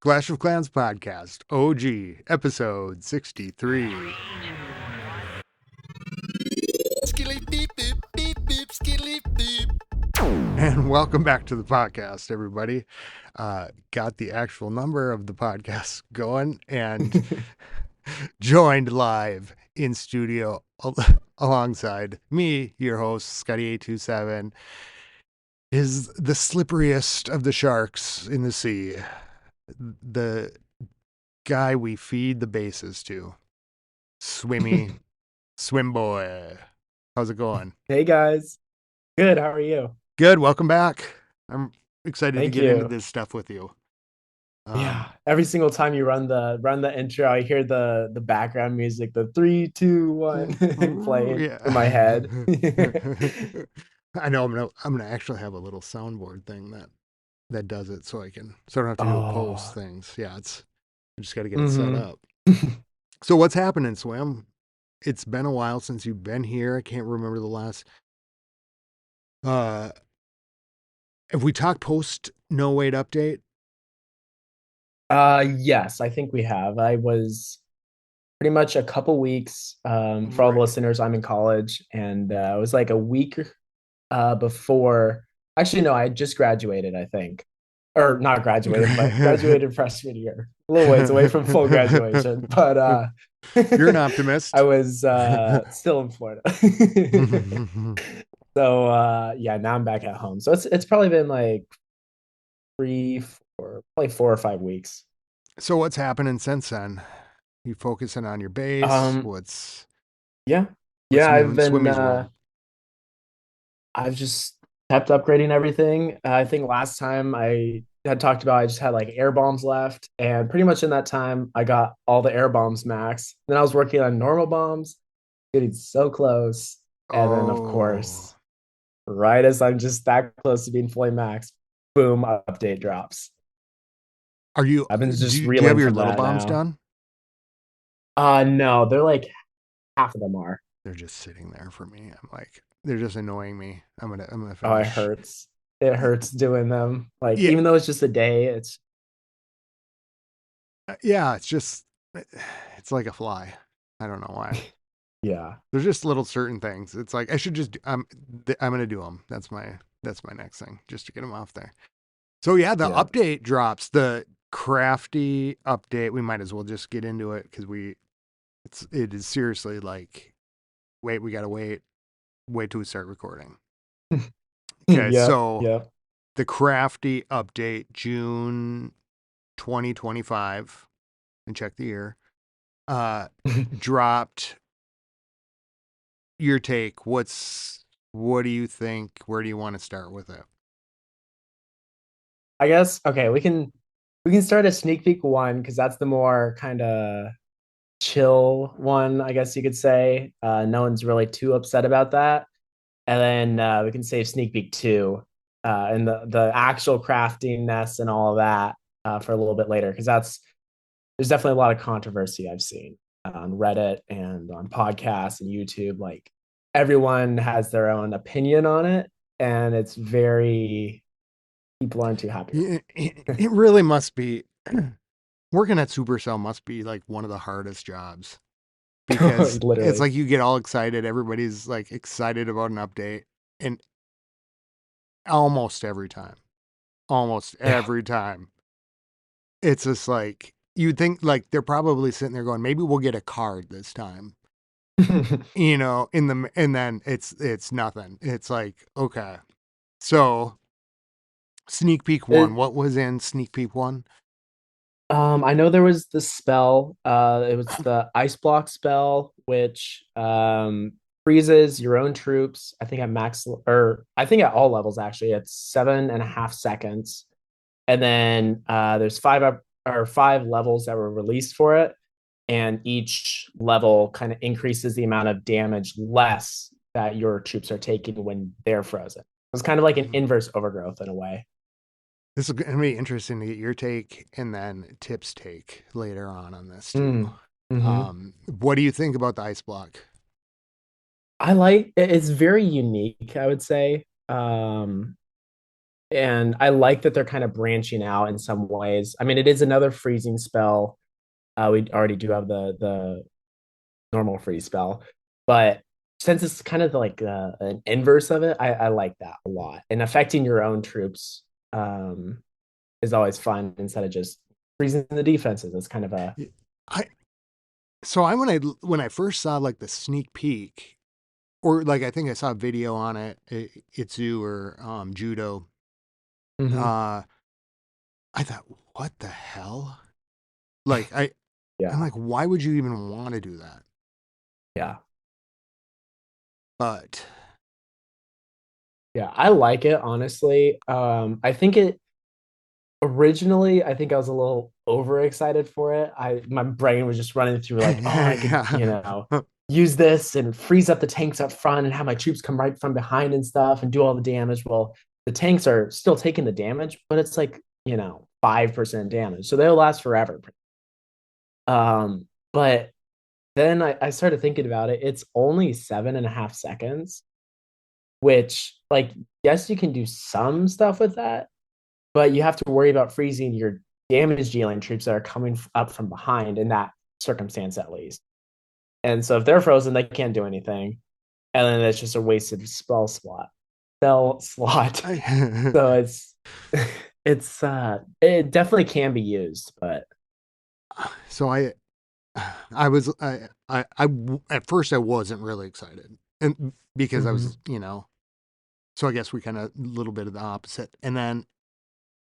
Clash of Clans podcast, OG, episode 63. Skilly beep beep beep beep skilly beep. And welcome back to the podcast, everybody. Got the actual number of the podcast going and joined live in studio alongside me, your host, Scotty827, is the slipperiest of the sharks in the sea. The guy we feed the bases to. Swim boy. How's it going? Hey guys. Good. How are you? Good. Welcome back. I'm excited to Thank get into you. this stuff with you. Yeah. Every single time you run the intro, I hear the background music, the three, two, one playing in my Yeah. head. I know I'm gonna actually have a little soundboard thing that does it so I don't have to do a post Oh. things. Yeah, I just got to get it set Mm-hmm. up. So what's happening, Swim? It's been a while since you've been here. I can't remember the last. Uh, if we talk post no wait update. Yes, I think we have. I was pretty much a couple weeks. For all the Right. listeners, I'm in college, and it was like a week before. Actually, no, I just graduated, I think. Or not graduated, but graduated freshman year. A little ways away from full graduation. But You're an optimist. I was still in Florida. So yeah, now I'm back at home. So it's probably been like probably 4 or 5 weeks. So what's happening since then? You focusing on your base? Um yeah. What's Yeah, new in Swimmy's world? I've just kept upgrading everything. I think last time I had talked about I just had like air bombs left, and pretty much in that time I got all the air bombs max. Then I was working on normal bombs, getting so close. And then of Oh, course, right as I'm just that close to being fully max, boom, update drops. are you? I've been just Do you have reeling your from little that bombs now. done? No, they're like half of them are. They're just sitting there for me. I'm like, they're just annoying me. I'm gonna Oh, it finish. hurts. It hurts doing them. Like, Yeah, even though it's just a day, it's yeah. It's like a fly. I don't know why. yeah. There's just little certain things. It's like I should just. I'm gonna do them. That's my next thing, just to get them off there. So yeah, the Yeah. update drops. The crafty update. We might as well just get into it because it is seriously like, wait, we gotta wait till we start recording. Okay, Yep. so Yep. the crafty update, June 2025, and check the year. Uh, dropped. Your take. What do you think? Where do you want to start with it? I guess okay, we can start a sneak peek one because that's the more kind of chill one, I guess you could say. No one's really too upset about that. And then we can save sneak peek two, and the actual craftiness and all of that for a little bit later, because there's definitely a lot of controversy I've seen on Reddit and on podcasts and YouTube. Like, everyone has their own opinion on it, and it's very people aren't too happy with It really must be. Working at Supercell must be like one of the hardest jobs because it. it's Literally. like you get all excited. Everybody's like excited about an update, and almost Yeah. every time, it's just like you'd think like they're probably sitting there going, maybe we'll get a card this time, and then it's nothing. It's like, okay, so sneak peek one. it, What was in sneak peek one? I know there was the spell. It was the ice block spell, which freezes your own troops. I think at max, or I think at all levels actually, at 7.5 seconds. And then there's five levels that were released for it, and each level kind of increases the amount of damage less that your troops are taking when they're frozen. It's kind of like an inverse overgrowth in a way. This is going to be interesting to get your take and then Tip's take later on this too. Mm. Hmm. What do you think about the ice block? It's very unique, I would say. And I like that they're kind of branching out in some ways. I mean, it is another freezing spell. We already do have the normal freeze spell, but since it's kind of like an inverse of it, I like that a lot. And affecting your own troops um, is always fun instead of just freezing the defenses. It's kind of a I so I when I first saw like the sneak peek, or like I think I saw a video on it, Itzu or Judo. Mhm. Uh, I thought, what the hell? Like I'm Yeah, like, why would you even want to do that? yeah, But yeah. I like it honestly. I think it originally, I think I was a little overexcited for it. My brain was just running through like, oh, I could, yeah, use this and freeze up the tanks up front and have my troops come right from behind and stuff and do all the damage. Well, the tanks are still taking the damage, but it's like, 5% damage. So they'll last forever. But then I started thinking about it. It's only 7.5 seconds, which like yes, you can do some stuff with that, but you have to worry about freezing your damage dealing troops that are coming up from behind in that circumstance at least. And so if they're frozen, they can't do anything. And then it's just a wasted spell slot. I, So it definitely can be used, but so I was at first I wasn't really excited, and because I Mhm. was so I guess we kind of a little bit of the opposite, and then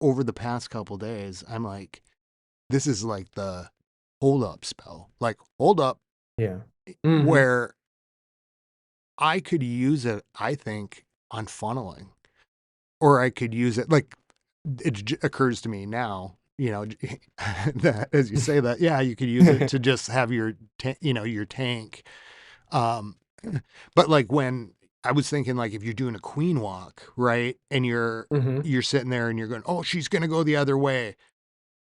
over the past couple days I'm like, this is like the hold up spell, like hold up, Yeah. Hmm. where I could use it, I think, on funneling, or I could use it like occurs to me now, that as you say that, yeah, you could use it to just have your, your tank. Um, but like when I was thinking, like if you're doing a queen walk, right, and Hmm. you're sitting there and you're going, oh, she's gonna go the other way.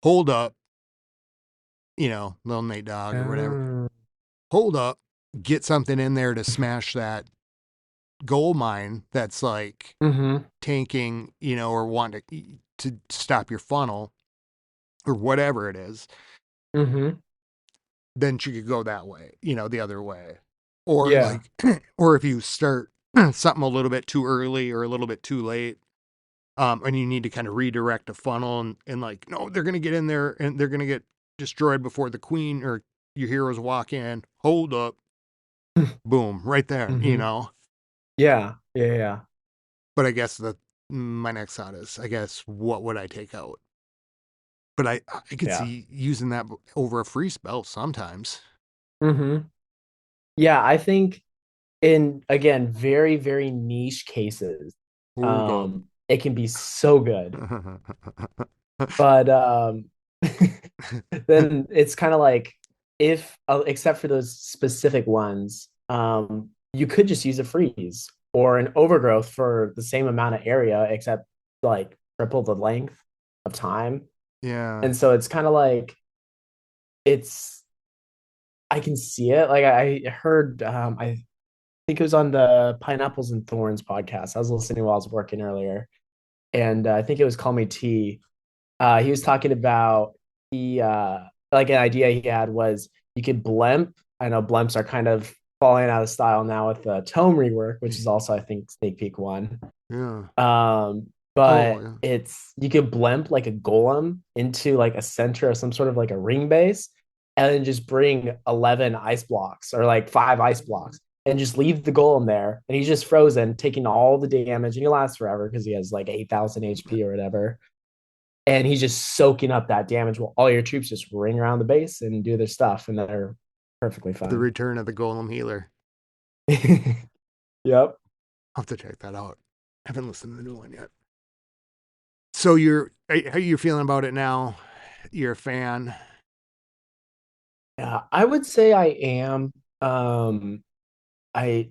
Hold up, little Nate Dogg or whatever. Hold up, get something in there to smash that gold mine that's like Hmm. tanking, or want to stop your funnel or whatever it is, Hmm. then she could go that way, the other way. Or Yeah. like, or if you start something a little bit too early or a little bit too late, and you need to kind of redirect a funnel and like, no, they're going to get in there and they're going to get destroyed before the queen or your heroes walk in. Hold up, boom, right there, Hmm. Yeah. Yeah. Yeah. But I guess my next thought is, I guess, what would I take out? But I could Yeah. see using that over a free spell sometimes. Hmm. Yeah. I think in again very very niche cases, Hold up. it can be so good, but then it's kind of like if except for those specific ones, you could just use a freeze or an overgrowth for the same amount of area except like triple the length of time. Yeah. And so it's kind of like it's I can see it. Like I heard I think it was on the Pineapples and Thorns podcast. I was listening while I was working earlier, and I think it was Call Me T. He was talking about the like an idea he had was you could blimp. I know blimps are kind of falling out of style now with the tome rework, which is also I think Sneak Peek one. Yeah. Oh, But yeah. it's you could blimp like a golem into like a center of some sort of like a ring base, and then just bring 11 ice blocks or like 5 ice blocks and just leave the golem there, and he's just frozen, taking all the damage, and he lasts forever because he has like 8,000 HP or whatever, and he's just soaking up that damage while all your troops just ring around the base and do their stuff, and they're perfectly The fine. return of the Golem Healer. Yep. I'll have to check that out. I haven't listened to the new one yet. So how you feeling about it now? You're a fan. Yeah, I would say I am. I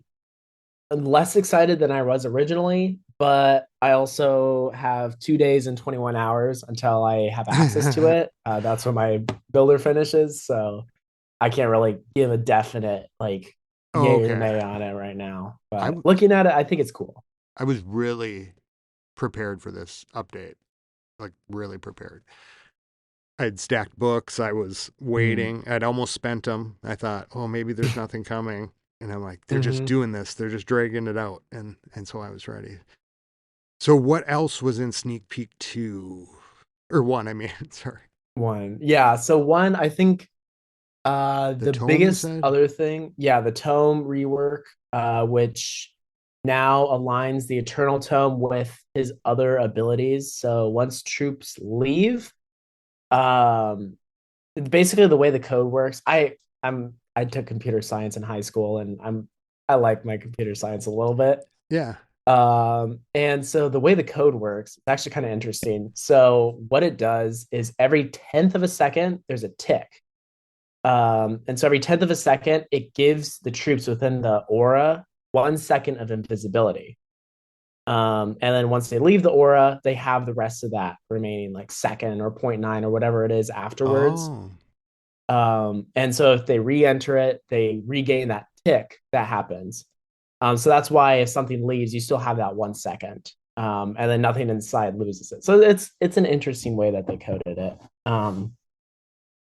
am less excited than I was originally, but I also have 2 days and 21 hours until I have access to it. That's when my builder finishes, so I can't really give a definite like yay or Okay. nay on it right now. I But looking at it, I think it's cool. I was really prepared for this update, like really prepared. I had stacked books. I was Mm. waiting. I'd almost spent them. I thought, oh, maybe there's nothing coming. And I'm like, they're just Hmm. doing this. They're just dragging it out. And so I was ready. So what else was in sneak peek 2 or 1, I mean, sorry. One. Yeah. So one, I think The the tome you biggest said? other thing, yeah, the tome rework, which now aligns the Eternal Tome with his other abilities. So once troops leave, um, basically the way the code works, I took computer science in high school, and I like my computer science a little bit. Yeah. And so the way the code works, it's actually kind of interesting. So what it does is every tenth of a second, there's a tick. And so every tenth of a second, it gives the troops within the aura 1 second of invisibility. And then once they leave the aura, they have the rest of that remaining like second or zero point 0.9 or whatever it is afterwards. Oh. And so if they re-enter it, they regain that tick that happens. So that's why if something leaves, you still have that 1 second. And then nothing inside loses it. So it's an interesting way that they coded it.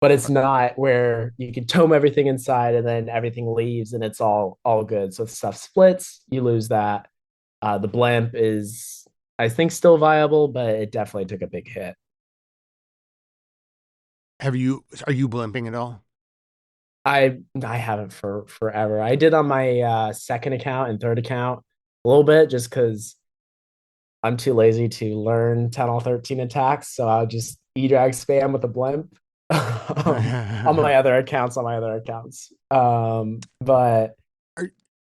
But it's not where you can tome everything inside and then everything leaves and it's all good. So if stuff splits, you lose that. The blimp is, I think, still viable, but it definitely took a big hit. Are you blimping at all? I haven't for forever. I did on my second account and third account a little bit just because I'm too lazy to learn 10 all 13 attacks. So I'll just e-drag spam with a blimp on my other accounts, But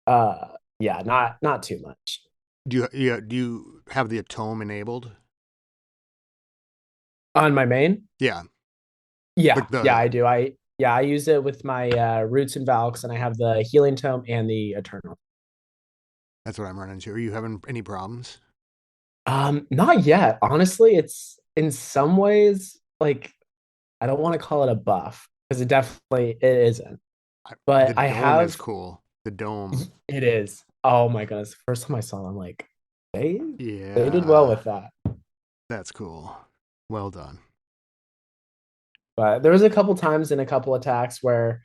Are, yeah, not too much. do you have the tome enabled? On my main? Yeah. Yeah, Like yeah, the I do. I use it with my roots and valks, and I have the healing tome and the eternal. That's what I'm running into. Are you having any problems? Not yet. Honestly, it's in some ways like I don't want to call it a buff because it isn't. The But I dome is have cool. The dome. it is. Oh my goodness. First time I saw them, I'm like, they they did well Yeah. with that. That's cool. Well done. But there was a couple times in a couple attacks where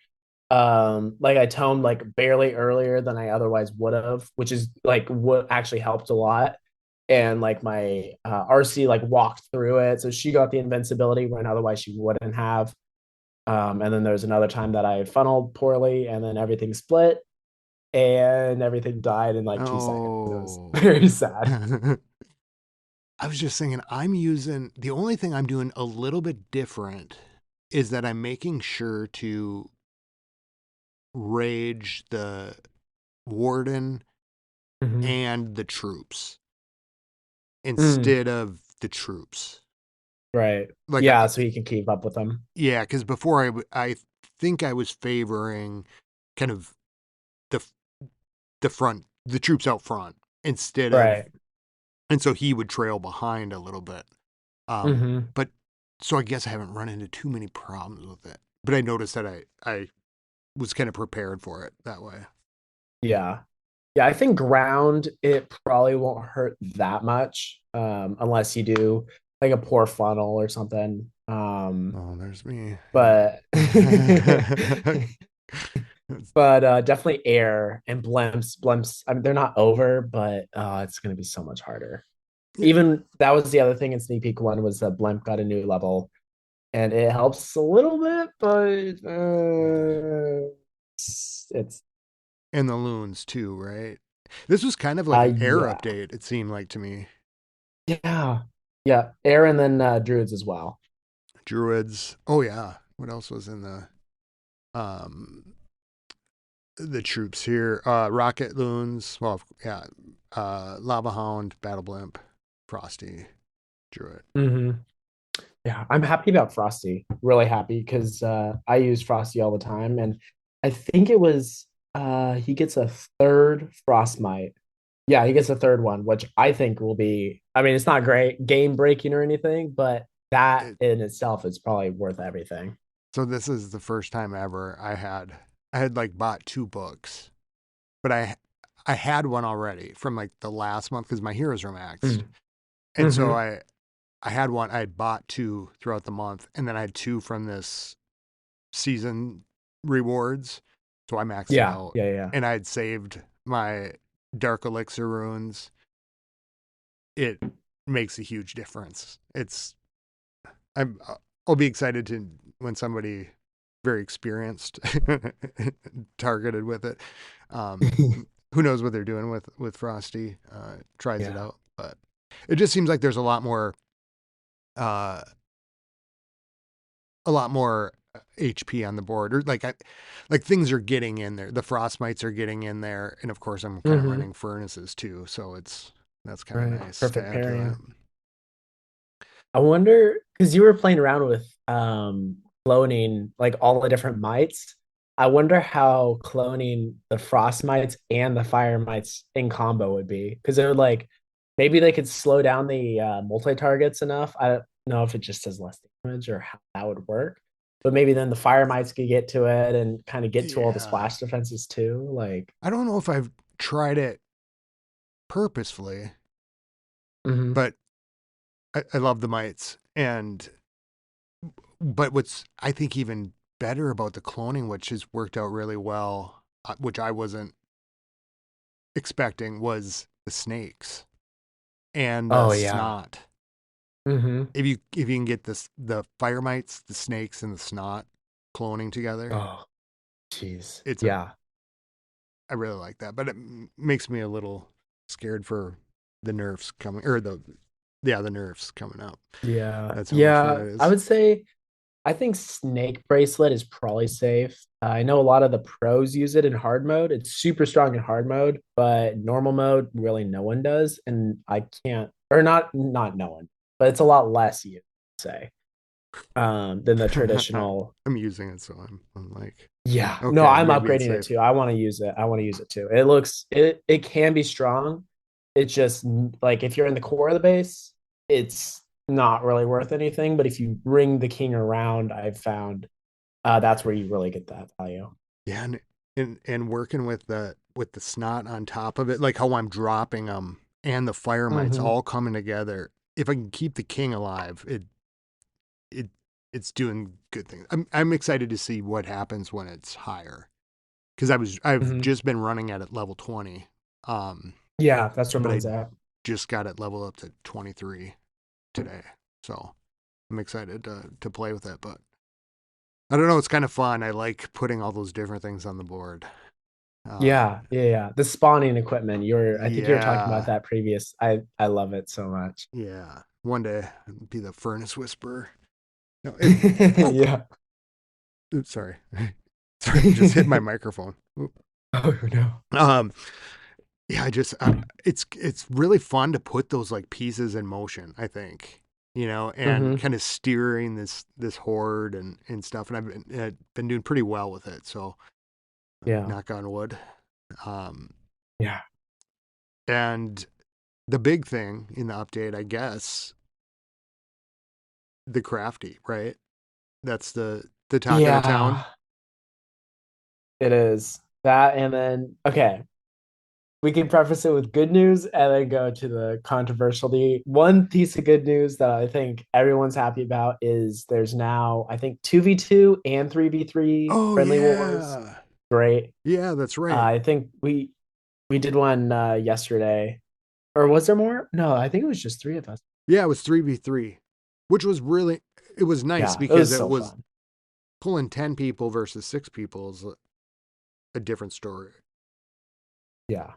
like I toned like barely earlier than I otherwise would have, which is like what actually helped a lot. And like my RC like walked through it, so she got the invincibility when otherwise she wouldn't have. And then there's another time that I funneled poorly, and then everything split, and everything died in like 2 seconds. It was Oh. very sad. I was just thinking, I'm using the only thing I'm doing a little bit different is that I'm making sure to rage the warden Mhm. and the troops Mm, instead of the troops. right. Like, Yeah, so you can keep up with them. yeah, because before I think I was favoring kind of the the front, the troops out front instead of, Right. and so he would trail behind a little bit. Hmm. But so I guess I haven't run into too many problems with it. But I noticed that I was kind of prepared for it that way. Yeah. Yeah, I think ground it probably won't hurt that much unless you do like a poor funnel or something. Oh, there's me. Yeah. But definitely air and blimps. I mean, they're not over, but it's gonna be so much harder. Yeah. Even that was the other thing in sneak peek one was that blimp got a new level, and it helps a little bit, but it's And the loons too, right? This was kind of like an air yeah, update, it seemed like to me. yeah, yeah, air and then druids as well. Druids. Oh yeah. What else was in um the troops here? Rocket loons. Well, yeah. Lava Hound, Battle Blimp, Frosty, Druid. Hmm. Yeah, I'm happy about Frosty. Really happy because I use Frosty all the time, and I think it was he gets a third Frostmite. Yeah, he gets a third one, which I think will be. I mean, it's not great game breaking or anything, but that It, in itself is probably worth everything. so this is the first time ever I had like bought 2 books, but I had one already from like the last month because my heroes are maxed. Mm. And so Mm-hmm. I had one. I had bought two throughout the month, and then I had two from this season rewards. So I maxed it Yeah, out, yeah, yeah. and I had saved my dark elixir runes. It makes a huge difference. I'm I'll be excited to when somebody very experienced targeted with it. Um, who knows what they're doing with Frosty? Tries it Yeah. out, but it just seems like there's uh, a lot more HP on the board, or like things are getting in there. The frostmites are getting in there, and of course I'm kind of Mm-hmm. running furnaces too, so that's kind of Right. nice to Perfect add to that. pairing. I wonder because you were playing around with cloning like all the different mites. I wonder how cloning the frost mites and the fire mites in combo would be. Because it would like maybe they could slow down the multi-targets enough. I don't know if it just does less damage or how that would work. But maybe then the fire mites could get to it and kind of get to all the Yeah, splash defenses too. Like, I don't know if I've tried it purposefully, mhm. but I love the mites. And but what's I think even better about the cloning, which has worked out really well, which I wasn't expecting, was the snakes and the Oh yeah. snot. Hmm. If you can get the fire mites, the snakes, and the snot cloning together, Oh, jeez. it's a Yeah. I really like that. But it makes me a little scared for the nerfs coming, or the nerfs coming up. Yeah. That's how much fun Yeah. it I is. would say I think Snake Bracelet is probably safe. I know a lot of the pros use it in hard mode. It's super strong in hard mode, but normal mode, really no one does. And I can't, or not no one, but it's a lot less you say than the traditional. I'm using it, so I'm like, Yeah, no, okay, I'm maybe it's upgrading it safe. too. I want to use it. I want to use it too. It can be strong. It's just like if you're in the core of the base, it's not really worth anything. But if you bring the king around, I've found that's where you really get that value. Yeah, and working with the snot on top of it, like how I'm dropping them and the fire mites Hmm. all coming together. If I can keep the king alive, it it's doing good things. I'm excited to see what happens when it's higher because I've Hmm. just been running at level 20, um, Yeah, that's where but I mine's at. just got it leveled up to 23 today, so I'm excited to play with it. But I don't know, it's kind of fun. I like putting all those different things on the board. Uh, Yeah, yeah, yeah. The spawning equipment. I think you were talking about yeah, that previous. I love it so much. yeah. One day I'd be the furnace whisperer. No, it. Oh, Yeah. oops, sorry, sorry. Just hit my microphone. Oop. Oh no. Um, yeah. It's really fun to put those like pieces in motion. I think and Hmm. kind of steering this horde and stuff. And I've been doing pretty well with it. So Yeah. knock on wood. Um, Yeah. and the big thing in the update, I guess, the crafty, right? That's the talk of the town. Yeah. It is that, and then okay, we can preface it with good news and then go to the controversial. The one piece of good news that I think everyone's happy about is there's now I think 2v2 and 3v3 Oh friendly wars. yeah, Great. yeah, that's right. I think we did one yesterday, or was there more? No, I think it was just three of us. Yeah, it was 3v3, which was really it was nice Yeah, it because was it so was fun. pulling 10 people versus 6 people is a different story. Yeah.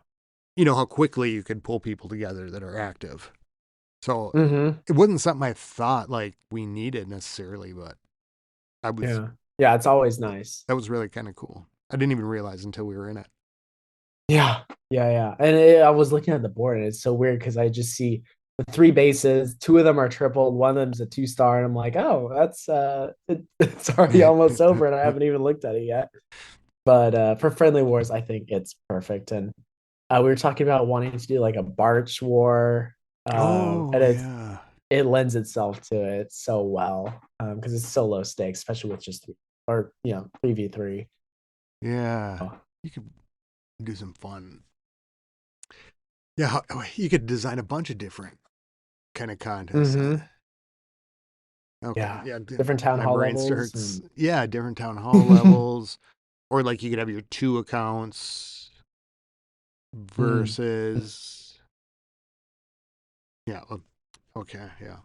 You know how quickly you could pull people together that are active. So Mm-hmm. it wasn't something I thought like we needed necessarily, but I was Yeah. Yeah, it's always nice. that was really kind of cool. I didn't even realize until we were in it. Yeah, yeah, yeah. And I was looking at the board, and it's so weird because I just see the three bases. Two of them are tripled. One of them's a two star, and I'm like, oh, it's already almost over, and I haven't even looked at it yet. But for friendly wars, I think it's perfect. And we were talking about wanting to do like a Barch war, Oh and yeah. it lends itself to it so well because it's so low stakes, especially with just three or 3v3. Yeah. You could do some fun. Yeah, you could design a bunch of different kind of contest then. Mm-hmm. Okay, Yeah. yeah, Different town my hall brain levels starts. and Yeah, different town hall levels, or like you could have your two accounts Mm. versus. Yeah. Okay. Yeah.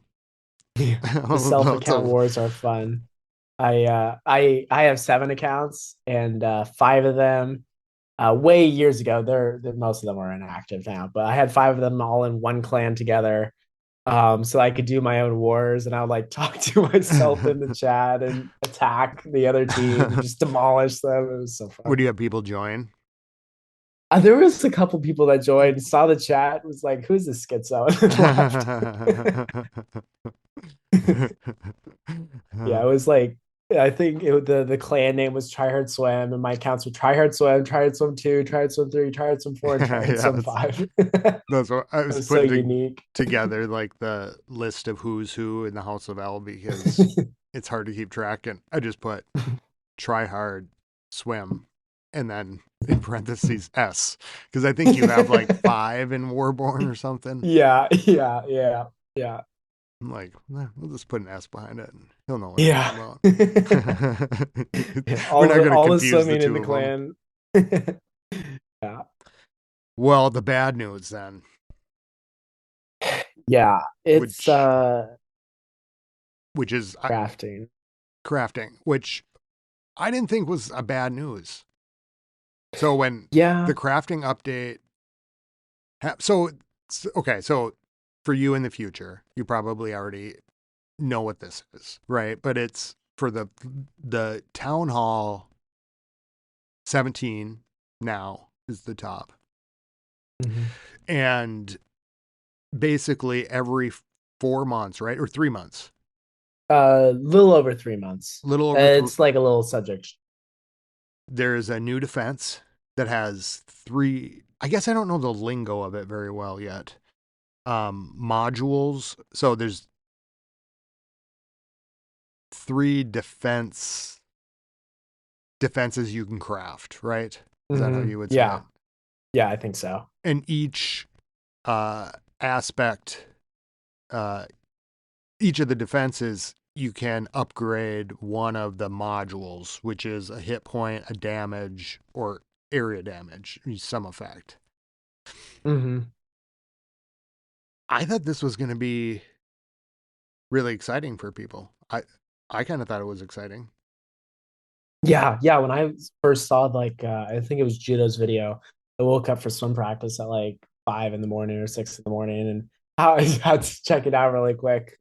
The self Lots account of. wars are fun. I have 7 accounts and five of them way years ago. They're most of them are inactive now, but I had five of them all in one clan together. So I could do my own wars and I would like talk to myself in the chat and attack the other team, just demolish them. It was so Would fun. you have people join? There was a couple people that joined, saw the chat, was like, "Who's this schizo?" and left. Yeah, it was like I think the clan name was Try Hard Swim, and my accounts were Try Hard Swim, Try Hard Swim 2, Try Hard Swim 3, Try Hard Swim 4, and Try Hard Yeah, Swim 5. It that's what I was was so putting unique. together, like the list of who's who in the House of L because it's hard to keep track. And I just put try hard, swim, and then in parentheses S because I think you have like five in Warborn or something. Yeah, yeah, yeah, yeah, I'm like, we'll just put an S behind it, and he'll know what I'm yeah. talking about. Yeah, We're not going to all the confuse the swimming in two the of them. clan. Yeah, Well, the bad news then, yeah. It's which which is crafting. crafting, which I didn't think was a bad news. So when Yeah, the crafting update, so okay, so for you in the future, you probably already know what this is, right? But it's for the town hall 17 now is the top, mhm. and basically every 4 months, right, or A3 months, little over 3 months. little over It's like a little subject. there's a new defense that has three. I guess I don't know the lingo of it very well yet. Modules. So there's three defenses you can craft, right? Is that how you would say Yeah, it? yeah, I think so. And each aspect, uh, each of the defenses, you can upgrade one of the modules, which is a hit point, a damage, or area damage, some effect. Hmm. I thought this was going to be really exciting for people. I kind of thought it was exciting. Yeah, yeah. When I first saw like I think it was Judo's video, I woke up for swim practice at like 5 in the morning or 6 in the morning, and I had to check it out really quick.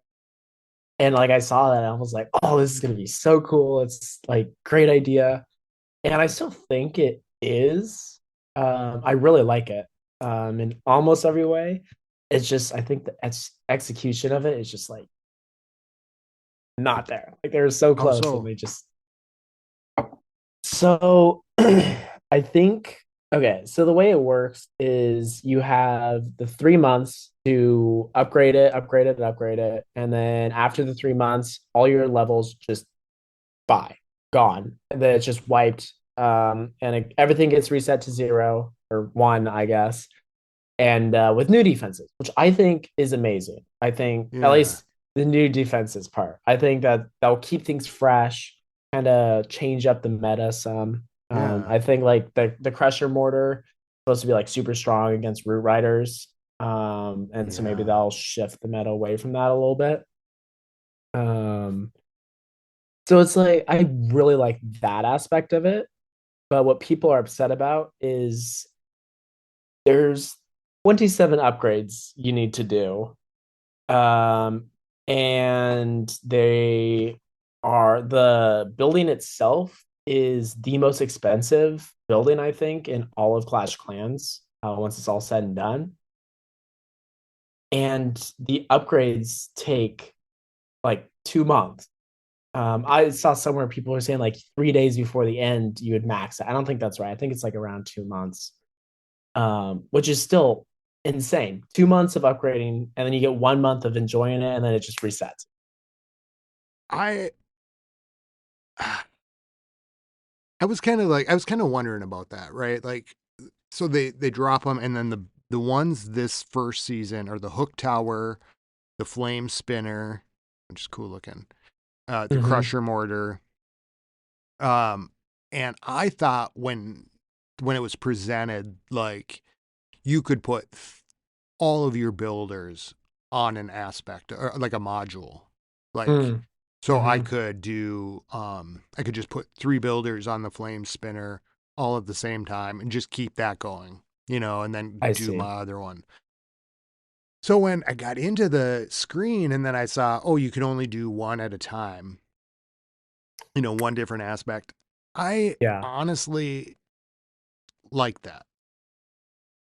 And like I saw that, and I was like, "Oh, this is gonna be so cool! It's like great idea." And I still think it is. I really like it in almost every way. It's just I think the execution of it is just like not there. Like they're so close, and Also, they just so I think okay, so the way it works is you have the 3 months to upgrade it, upgrade it, upgrade it, and then after the 3 months, all your levels just bye, gone, and then it's just wiped, and everything gets reset to 0 or 1, I guess, and with new defenses, which I think is amazing. I think at yeah, least the new defenses part. I think that will keep things fresh, kind of change up the meta some. yeah, I think like the Crusher Mortar is supposed to be like super strong against Root Riders, and so maybe yeah. they'll shift the meta away from that a little bit. Um, so it's like I really like that aspect of it, but what people are upset about is there's 27 upgrades you need to do. Um, and they are the building itself is the most expensive building, I think, in all of Clash Clans, once it's all said and done. And the upgrades take like 2 months. I saw somewhere people were saying like 3 days before the end you would max it. I don't think that's right. I think it's like around 2 months, which is still insane. 2 months of upgrading, and then you get 1 month of enjoying it, and then it just resets. I I was kind of like I was kind of wondering about that, right? Like, so they drop them, and then the ones this first season are the Hook Tower, the flame spinner, which is cool looking, the Mm-hmm. crusher mortar. Um, and I thought when it was presented, like you could put all of your builders on an aspect or like a module, like Mm. so I Mm-hmm. could do I could just put three builders on the flame spinner all at the same time and just keep that going, and then I do see. my other one. So when I got into the screen and then I saw, oh, you can only do one at a time, one different aspect. I Yeah. honestly like that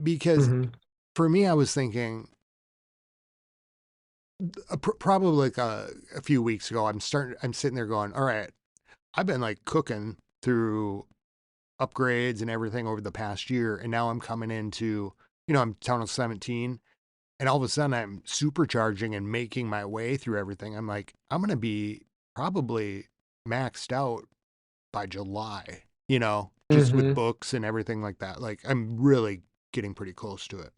because Mm-hmm. for me, I was thinking probably like a few weeks ago, I'm sitting there going, all right, I've been like cooking through upgrades and everything over the past year. And now I'm coming into, I'm Tunnel 17 and all of a sudden I'm supercharging and making my way through everything. I'm like, I'm going to be probably maxed out by July, just with Mm-hmm. books and everything like that. Like I'm really getting pretty close to it.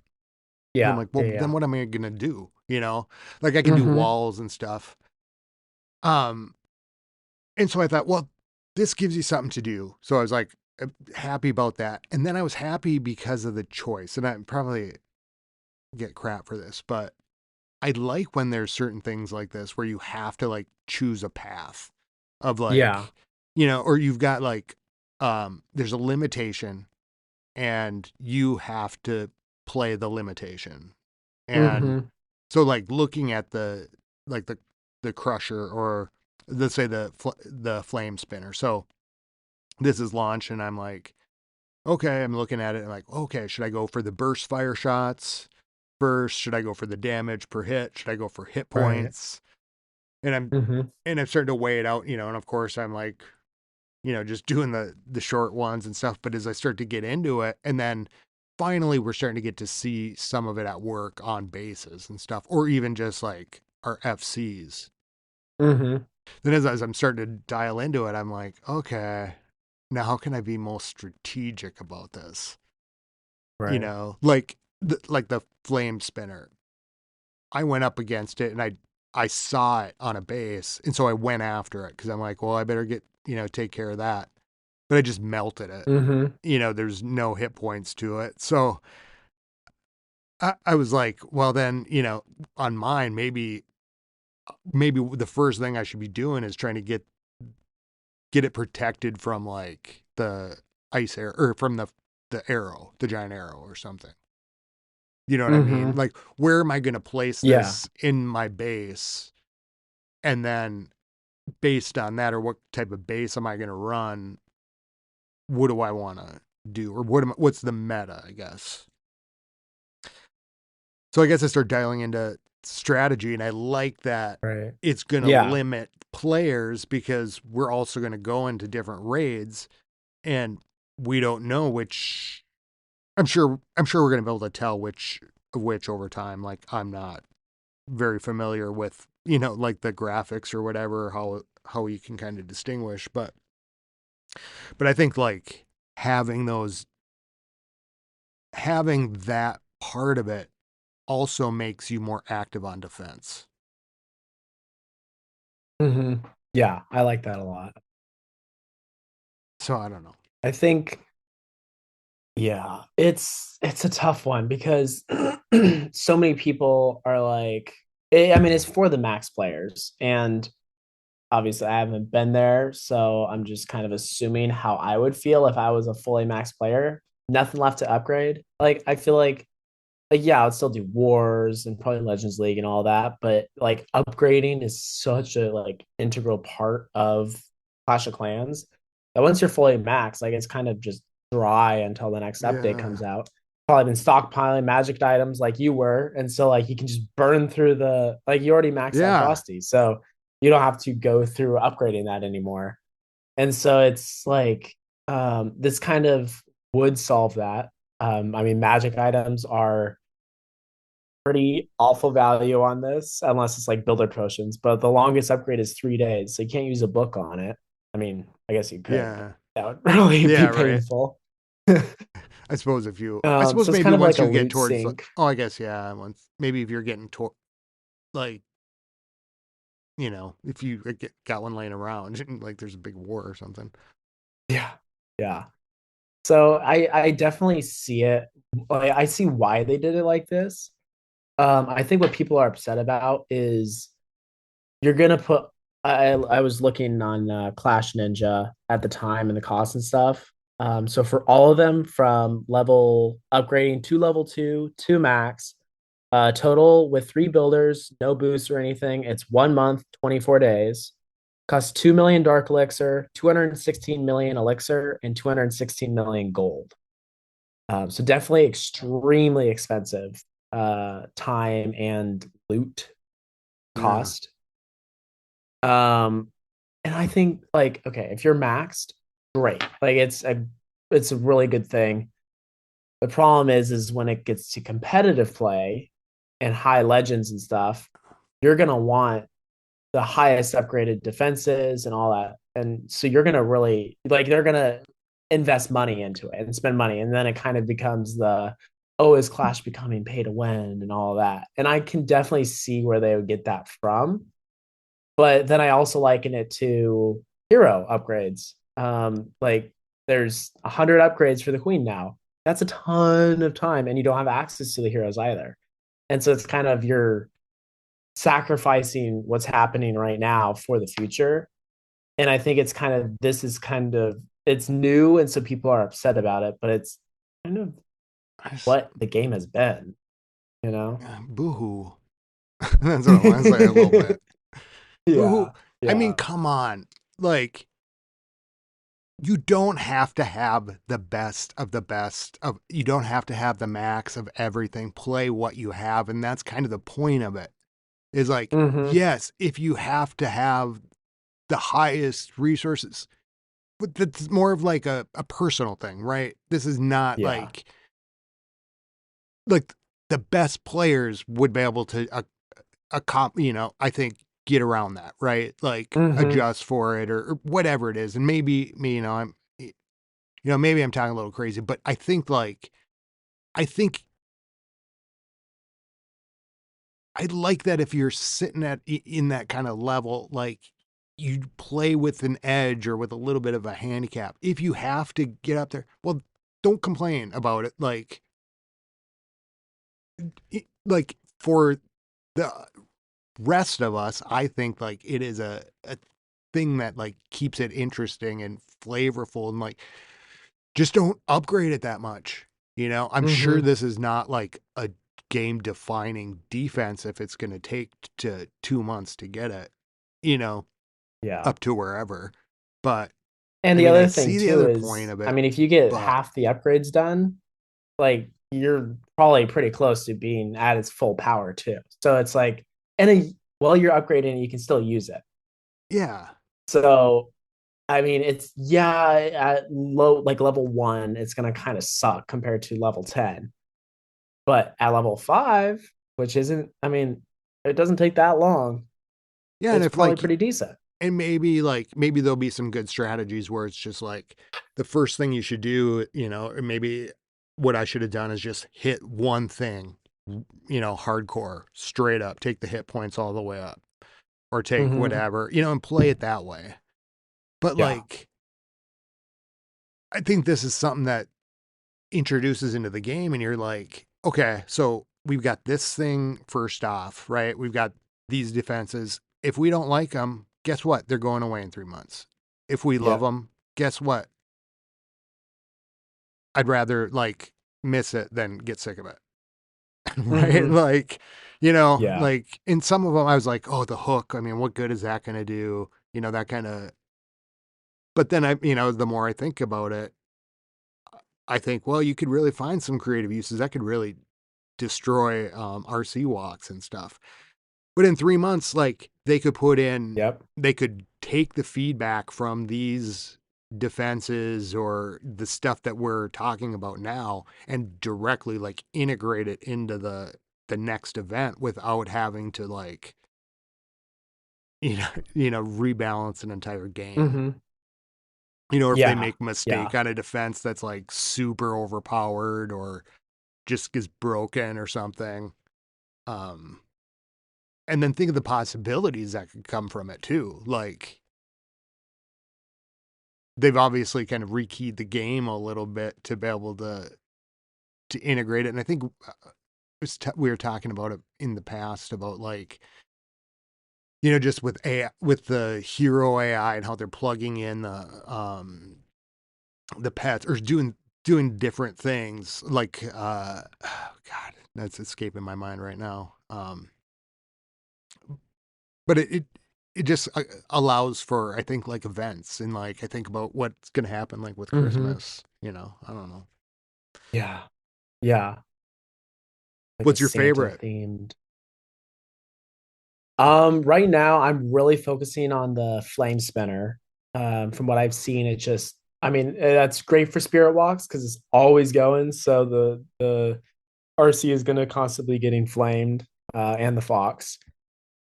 And I'm Yeah. like, well, Yeah. then Yeah. what am I going to do? Like I can do Mm-hmm. walls and stuff. Um, and so I thought, well, this gives you something to do. So I was like happy about that. And then I was happy because of the choice. And I probably get crap for this, but I like when there's certain things like this where you have to like choose a path of Yeah. like, or you've got like there's a limitation and you have to play the limitation. And Mm-hmm. so like looking at like the crusher or let's say the flame spinner. So this is launch and I'm like, okay, I'm looking at it and like, okay, should I go for the burst fire shots first? Should I go for the damage per hit? Should I go for hit Right. points? And I'm Mm-hmm. and I'm starting to weigh it out, and of course I'm like, just doing the short ones and stuff. But as I start to get into it, and then finally we're starting to get to see some of it at work on bases and stuff, or even just like our FCs. Mm-hmm. Then as I'm starting to dial into it, I'm like, okay, now how can I be most strategic about this? Right. Like the flame spinner. I went up against it and I saw it on a base, and so I went after it because I'm like, well, I better get take care of that. But I just melted it. Mm-hmm. There's no hit points to it, so I was like, well, then on mine, maybe the first thing I should be doing is trying to get it protected from like the ice arrow or from the arrow, the giant arrow or something. You know what I mean? Mm-hmm. Like, where am I going to place Yeah. this in my base? And then based on that, or what type of base am I going to run? What do I want to do, or what's the meta? I guess. So I guess I start dialing into strategy, and I like that Right. it's going to Yeah. limit players because we're also going to go into different raids, and we don't know which. I'm sure we're going to be able to tell which of which over time. Like I'm not very familiar with like the graphics or whatever how you can kind of distinguish, but I think like having those having that part of it also makes you more active on defense. Mm-hmm. Yeah. I like that a lot. So I don't know. I think, yeah, it's a tough one because so many people are like, I mean, it's for the max players, and obviously I haven't been there, so I'm just kind of assuming how I would feel if I was a fully max player. Nothing left to upgrade. Like I feel like yeah, I'll still do wars and probably Legends League and all that, but like upgrading is such a like integral part of Clash of Clans that once you're fully max, like it's kind of just dry until the next update Yeah. comes out. Probably been stockpiling magic items like you were, and so like you can just burn through the like you already maxed out Yeah. Frosty, so you don't have to go through upgrading that anymore. And so it's like this kind of would solve that. I mean, magic items are pretty awful value on this, unless it's like builder potions. But the longest upgrade is 3 days, so you can't use a book on it. I mean, I guess you could, but Yeah. that would really Yeah, be right. painful. I suppose So it's maybe kind of once like a you get loot towards sink. oh, I guess yeah, once maybe if you're getting like, if you got one laying around, like there's a big war or something. Yeah. Yeah. So I definitely see it. Like, I see why they did it like this. I think what people are upset about is you're gonna put. I was looking on Clash Ninja at the time and the cost and stuff. So for all of them from level upgrading to level two to max, total with three builders, no boost or anything, it's 1 month, 24 days. Costs 2 million dark elixir, 216 million elixir, and 216 million gold. So definitely extremely expensive time and loot Yeah. cost. Um, and I think like okay, if you're maxed, great. Like it's a really good thing. The problem is when it gets to competitive play and high legends and stuff, you're gonna want the highest upgraded defenses and all that. And so you're gonna really like they're gonna invest money into it and spend money, and then it kind of becomes the oh, is Clash becoming pay to win and all of that. And I can definitely see where they would get that from. But then I also liken it to hero upgrades. Like there's 100 upgrades for the queen now. That's a ton of time, and you don't have access to the heroes either. And so it's kind of you're sacrificing what's happening right now for the future. And I think it's kind of this is kind of it's new, and so people are upset about it, but it's kind of what the game has been, you know? Boo-hoo. That's what I want to say a little bit. Boo-hoo. Yeah, I mean, yeah. come on. Like, you don't have to have the best of the best of you don't have to have the max of everything. Play what you have, and that's kind of the point of it. Is like, Mm-hmm. yes, if you have to have the highest resources, but that's more of like a personal thing, right? This is not Yeah. like the best players would be able to I think get around that, right? Like Mm-hmm. adjust for it or whatever it is. And maybe me, maybe I'm talking a little crazy, but I think I like that if you're sitting in that kind of level, like you play with an edge or with a little bit of a handicap. If you have to get up there, well, don't complain about it. Like for the rest of us, I think like it is a thing that like keeps it interesting and flavorful and like just don't upgrade it that much. I'm sure Mm-hmm. this is not like a game defining defense if it's going to take to 2 months to get it, you know, Yeah. up to wherever. But And I the mean, I other thing see the too other point is, of I it, mean, if you get but half the upgrades done, like you're probably pretty close to being at its full power too. So it's like, while you're upgrading, you can still use it. yeah. So I mean, it's yeah, at low like level one, it's gonna kind of suck compared to level 10. But at level five, which isn't, I mean, it doesn't take that long. Yeah, and It's if probably like pretty decent. and maybe there'll be some good strategies where it's just like the first thing you should do, or maybe what I should have done is just hit one thing, hardcore, straight up, take the hit points all the way up or take Mm-hmm. whatever, and play it that way. But Yeah. like I think this is something that introduces into the game and you're like, okay, so we've got this thing first off, right? We've got these defenses. If we don't like them, guess what? They're going away in 3 months. If we love Yep. them, guess what? I'd rather like miss it than get sick of it. Right? Mm-hmm. Like, Yeah. like in some of them, I was like, oh, the hook. I mean, what good is that going to do? That kind of, but then the more I think about it, I think, well, you could really find some creative uses that could really destroy RC walks and stuff. But in 3 months, like Yep. they could take the feedback from these defenses or the stuff that we're talking about now and directly like integrate it into the next event without having to like rebalance an entire game. Mm-hmm. Or if they Yeah. make a mistake Yeah. on a defense that's like super overpowered or just is broken or something. Um and then think of the possibilities that could come from it too. Like they've obviously kind of rekeyed the game a little bit to be able to integrate it. And I think we were talking about it in the past about like just with AI, with the hero AI and how they're plugging in the pets or doing different things like God, that's escaping my mind right now. But it just allows for, I think, like events, and like I think about what's gonna happen like with Mm-hmm. Christmas. I don't know. Yeah. Yeah. Like a What's your Santa favorite? themed. Right now I'm really focusing on the flame spinner. From what I've seen, it just, I mean, that's great for spirit walks because it's always going. So the RC is going to constantly getting flamed, and the fox.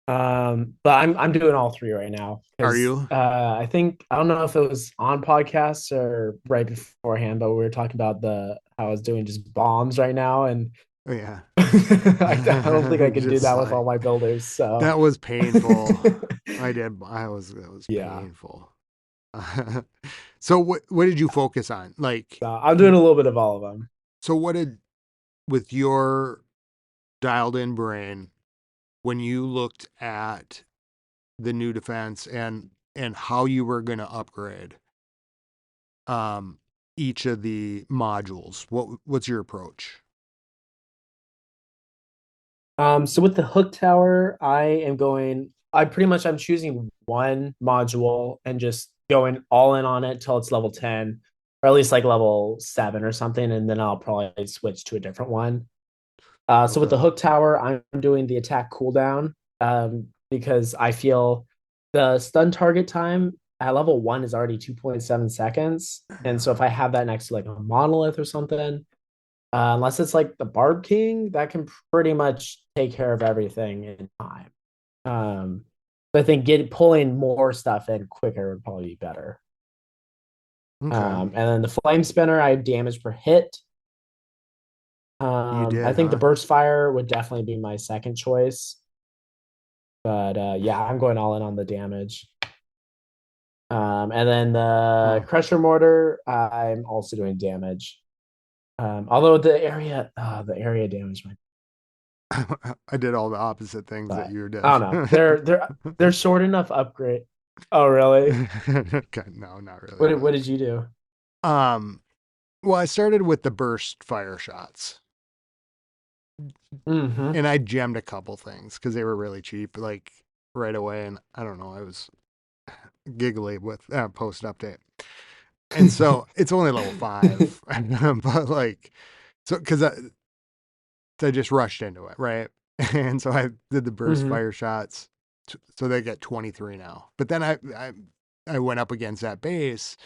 But I'm doing all three right now Are because you? I think I don't know if it was on podcasts or right beforehand, but we were talking about the how I was doing just bombs right now, and Oh, yeah. I don't think I can do Just that with like all my builders. So that was painful. I did. I was That was yeah, painful. So what did you focus on? Like, so I'm doing a little bit of all of them. so what did with your dialed in brain when you looked at the new defense and how you were going to upgrade um each of the modules? What's your approach? So with the hook tower, I pretty much I'm choosing one module and just going all in on it till it's level 10, or at least like level 7 or something, and then I'll probably switch to a different one. So with Okay. the hook tower, I'm doing the attack cooldown, because I feel the stun target time at level 1 is already 2.7 seconds. And so if I have that next to like a monolith or something, unless it's like the Barb King, that can pretty much take care of everything in time. Um, but I think pulling more stuff in quicker would probably be better. Okay. And then the Flame Spinner, I have damage per hit. You I did, think the huh? Burst Fire would definitely be my second choice. But yeah, I'm going all in on the damage. And then the Huh. Crusher Mortar, I'm also doing damage. Although the area damage might. I did all the opposite things that But you I did. don't know. They're short enough upgrade. Oh, really? Okay, no, not really, What but did you do? um well, I started with the burst fire shots Mm-hmm. and I gemmed a couple things because they were really cheap, like right away. And I don't know, I was giggly with post update. And so it's only level 5, but like, so because I just rushed into it, right? And so I did the burst Mm-hmm. fire shots, so they get 23 now. But then I went up against that base,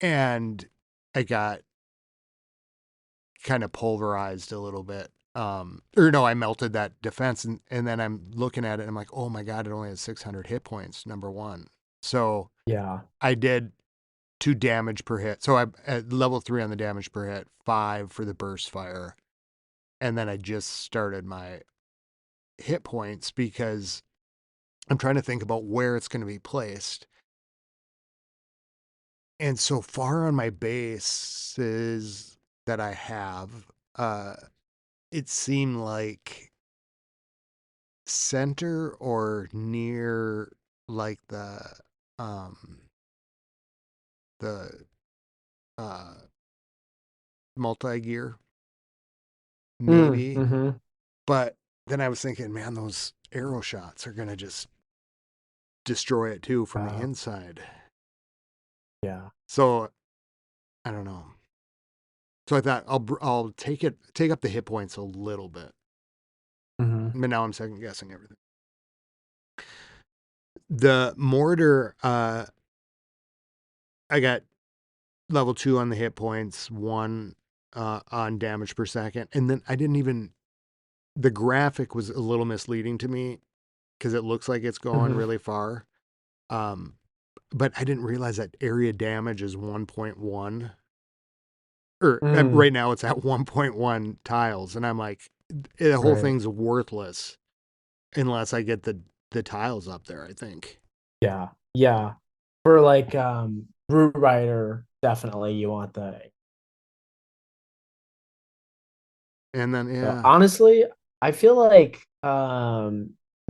and I got kind of pulverized a little bit. Or no, I melted that defense, and then I'm looking at it, and I'm like, oh my god, it only has 600 hit points. Number one, so Yeah. I did 2 damage per hit. So I at level 3 on the damage per hit, 5 for the burst fire, and then I just started my hit points because I'm trying to think about where it's going to be placed. And so far on my bases that I have, uh, it seemed like center or near like um the uh multi gear maybe. Mm-hmm. But then I was thinking, man, those arrow shots are gonna just destroy it too from the Uh, inside. yeah. So I don't know. So I thought I'll take up the hit points a little bit. Mm-hmm. But now I'm second guessing everything. The mortar, I got level 2 on the hit points, 1 on damage per second, and then I didn't even. The graphic was a little misleading to me because it looks like it's going Mm-hmm. really far. Um, but I didn't realize that area damage is 1.1, or Mm. right now it's at 1.1 tiles, and I'm like, the whole Right. thing's worthless unless I get the tiles up there, I think. Yeah. Yeah. For like root writer, definitely you want the And then So yeah, honestly, I feel like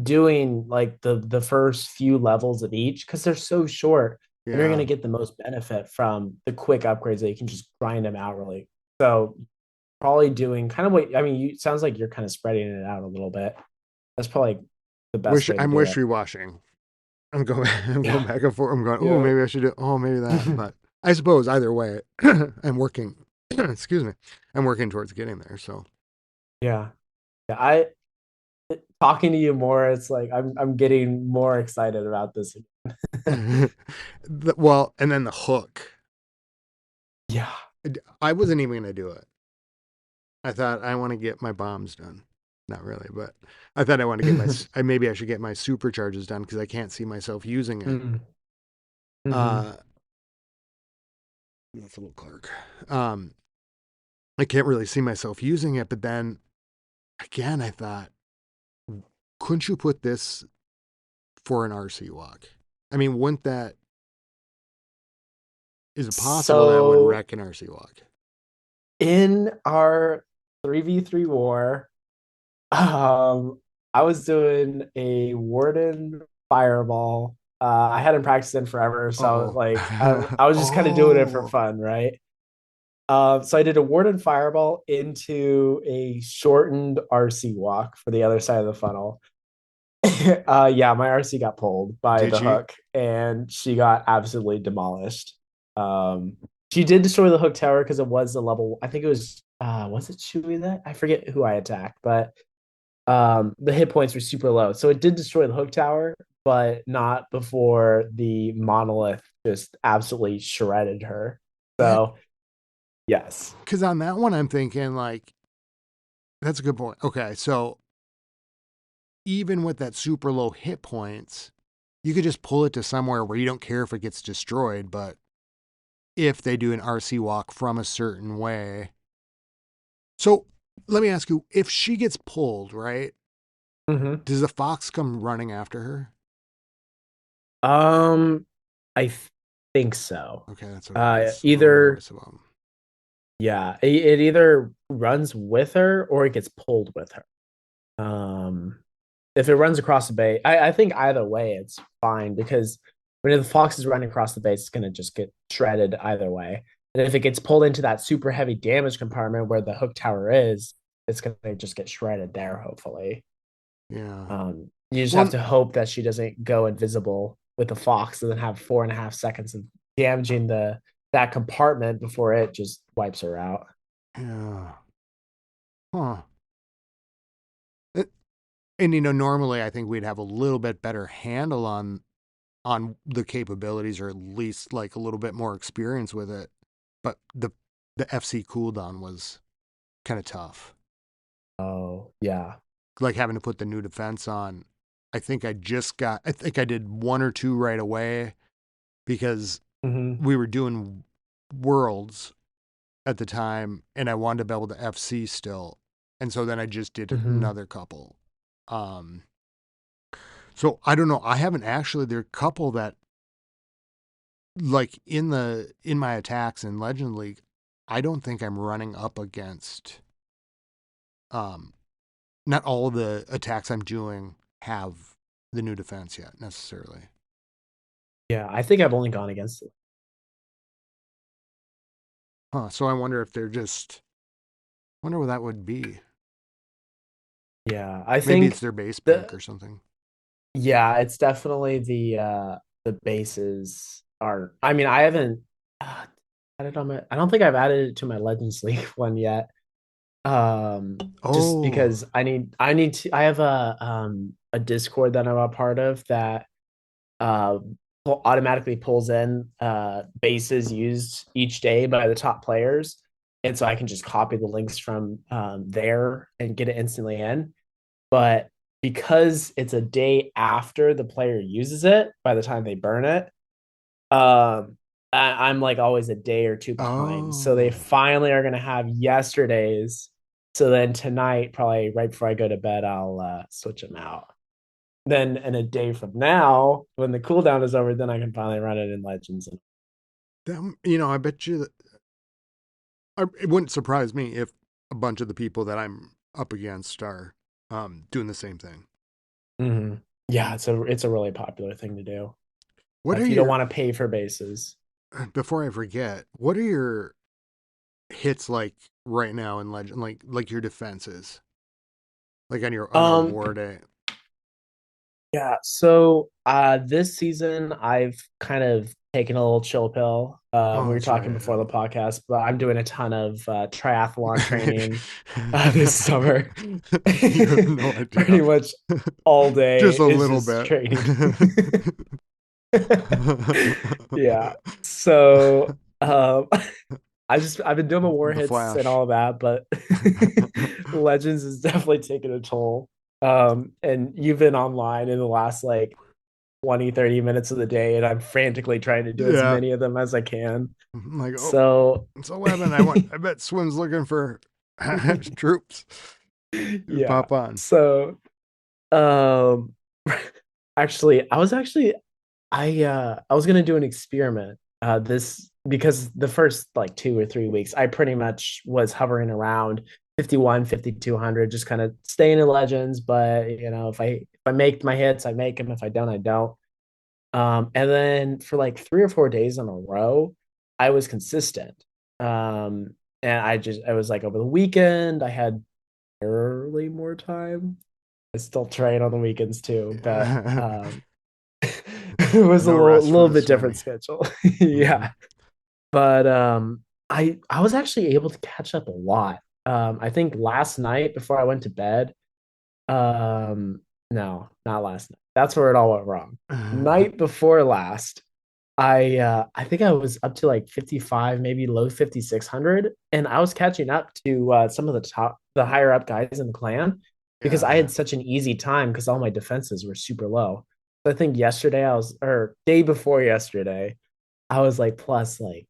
doing like the first few levels of each because they're so short and you're yeah. gonna get the most benefit from the quick upgrades that you can just grind them out really. So probably doing kind of what I mean, you sounds like you're kind of spreading it out a little bit. That's probably the best Wish way to I'm do it. wishy washing. I'm going I'm going Yeah. back and forth. I'm going, oh Yeah. maybe I should do oh maybe that. But I suppose either way, I'm working excuse me. I'm working towards getting there. So Yeah. Yeah. I talking to you more, it's like I'm getting more excited about this. well, and then the hook. Yeah. I wasn't even gonna do it. I thought I want to get my bombs done. Not really, but I thought I want to get my. Maybe I should get my supercharges done because I can't see myself using it. Mm-hmm. Mm-hmm. Uh, that's a little Clark. Um, I can't really see myself using it, but then again, I thought, couldn't you put this for an RC walk? I mean, wouldn't that is it possible that would So wreck an RC walk? in our 3v3 war, I was doing a Warden Fireball. I hadn't practiced in forever, so Uh like oh. I was just kind of doing it for Oh, fun, right? So I did a Warden Fireball into a shortened RC walk for the other side of the funnel. Yeah, my RC got pulled by did the you? hook, and she got absolutely demolished. Um, she did destroy the hook tower because it was a level. I think it was it Chewy that I forget who I attacked, but the hit points were super low, so it did destroy the hook tower, but not before the monolith just absolutely shredded her. Yeah, So yes. because on that one, I'm thinking like that's a good point. Okay, so even with that super low hit points, you could just pull it to somewhere where you don't care if it gets destroyed. But if they do an RC walk from a certain way, so let me ask you: if she gets pulled, right? Hmm. Does the fox come running after her? Um, I think so. Okay, that's what I was a little Either nervous about. yeah, it either runs with her or it gets pulled with her. If it runs across the bay, I think either way it's fine because when the fox is running across the base, it's gonna just get shredded either way. And if it gets pulled into that super heavy damage compartment where the hook tower is, it's gonna just get shredded there, hopefully. Yeah. You just have Well, to hope that she doesn't go invisible with the fox and then have 4.5 seconds of damaging the that compartment before it just wipes her out. yeah. Huh. And normally I think we'd have a little bit better handle on the capabilities, or at least like a little bit more experience with it. But the FC cooldown was kind of tough. Oh, yeah. Like having to put the new defense on. I think I did one or two right away because Hmm. we were doing worlds at the time and I wanted to be able to FC still. And so then I just did Hmm. another couple. Um, so I don't know. I haven't actually, there are a couple that like in my attacks in Legend League, I don't think I'm running up against um not all the attacks I'm doing have the new defense yet necessarily. Yeah, I think I've only gone against it. Huh. So I wonder if they're just wonder what that would be. Yeah, I Maybe it's think their base bank the or something. yeah, it's definitely the bases are. I mean, I haven't added on my. I don't think I've added it to my Legends League one yet. Just Oh. because I need to. I have a Discord that I'm a part of that uh automatically pulls in bases used each day by the top players, and so I can just copy the links from there and get it instantly in. But because it's a day after the player uses it, by the time they burn it, I'm like always a day or two behind. So they Oh. finally are gonna have yesterday's. So then tonight, probably right before I go to bed, I'll switch them out. then in a day from now, when the cooldown is over, then I can finally run it in Legends. I bet you that it wouldn't surprise me if a bunch of the people that I'm up against are doing the same thing. Mm-hmm. Yeah, it's a really popular thing to do What are if you don't your want to pay for bases. before I forget? What are your hits like right now in Legend? Like your defenses, like on a Um, war day. yeah, so this season I've kind of taken a little chill pill. Oh, We were that's talking right. before the podcast, but I'm doing a ton of triathlon training this summer. You have no idea. Pretty much all Just day a is little just bit. training. Yeah. So I've been doing my war The hits and Flash. all of that, but Legends is definitely taking a toll. And you've been online in the last like 20, 30 minutes of the day, and I'm frantically trying to do as Yeah. many of them as I can. I'm like, oh, So it's 11. I bet Swim's looking for troops. yeah. Pop on. So um actually I was gonna do an experiment. This because the first like 2 or 3 weeks, I pretty much was hovering around 51, 5,200, just kind of staying in legends. But if I make my hits, I make them. If I don't, I don't. And then for like 3 or 4 days in a row, I was consistent. And I was like over the weekend, I had barely more time. I still train on the weekends too, but it was a No little rest for little the bit different swimmy. schedule. Mm-hmm. Yeah. But I was actually able to catch up a lot. I think last night before I went to bed, no, not last night. That's where it all went wrong. Night before last, I think I was up to like 55, maybe low 5,600, and I was catching up to some of the higher up guys in the clan because I Yeah. had such an easy time because all my defenses were super low. So I think yesterday or day before yesterday, I was like plus like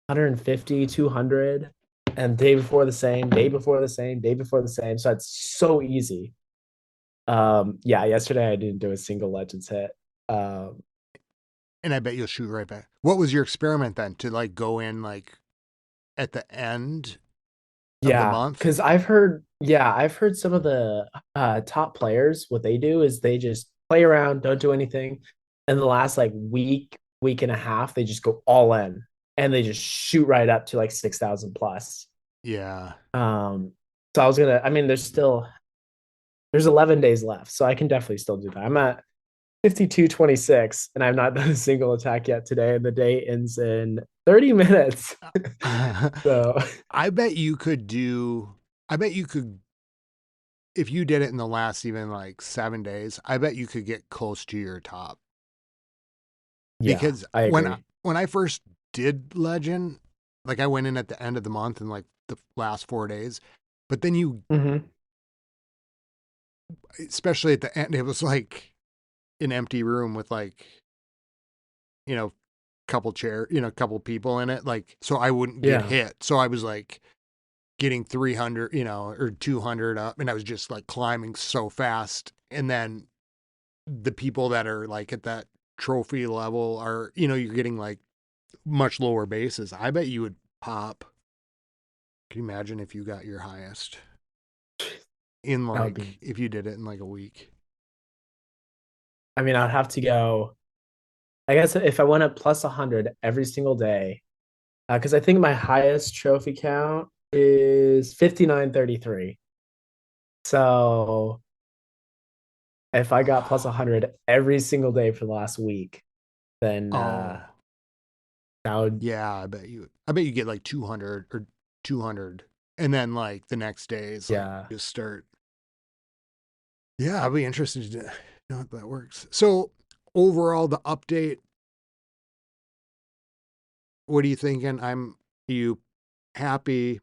150, 200, and day before the same, day before the same, day before the same. So it's so easy. Yeah, yesterday I didn't do a single Legends hit. Um, And I bet you'll shoot right back. What was your experiment then to like go in like at the end of the Yeah, month? because I've heard some of the top players, what they do is they just play around, don't do anything. And the last like week and a half, they just go all in and they just shoot right up to like 6,000 plus. Yeah. Um, so I mean, there's 11 days left, so I can definitely still do that. I'm at 52.26 and I've not done a single attack yet today, and the day ends in 30 minutes. So I bet you could do, I bet you could, if you did it in the last even like 7 days, I bet you could get close to your top. yeah, Because I agree. when I first did Legend, like I went in at the end of the month and like the last 4 days, but then Hmm. especially at the end, it was like an empty room with like, you know, couple people in it. Like, so I wouldn't get Yeah. hit. So I was like getting 300, or 200 up, and I was just like climbing so fast. And then the people that are like at that trophy level are, you're getting like much lower bases. I bet you would pop. Can you imagine if you got your highest in That would be, like, if you did it in like a week? I mean, I'd have to go. I guess if I went up plus 100 every single day, because I think my highest trophy count is 59.33. So if I got plus 100 every single day for the last week, then Oh, that would, yeah, I bet you get like 200 or 200. And then like the next day is like yeah. just start. Yeah, I'll be interested to know how that works. So overall, the update, what are you thinking? You happy,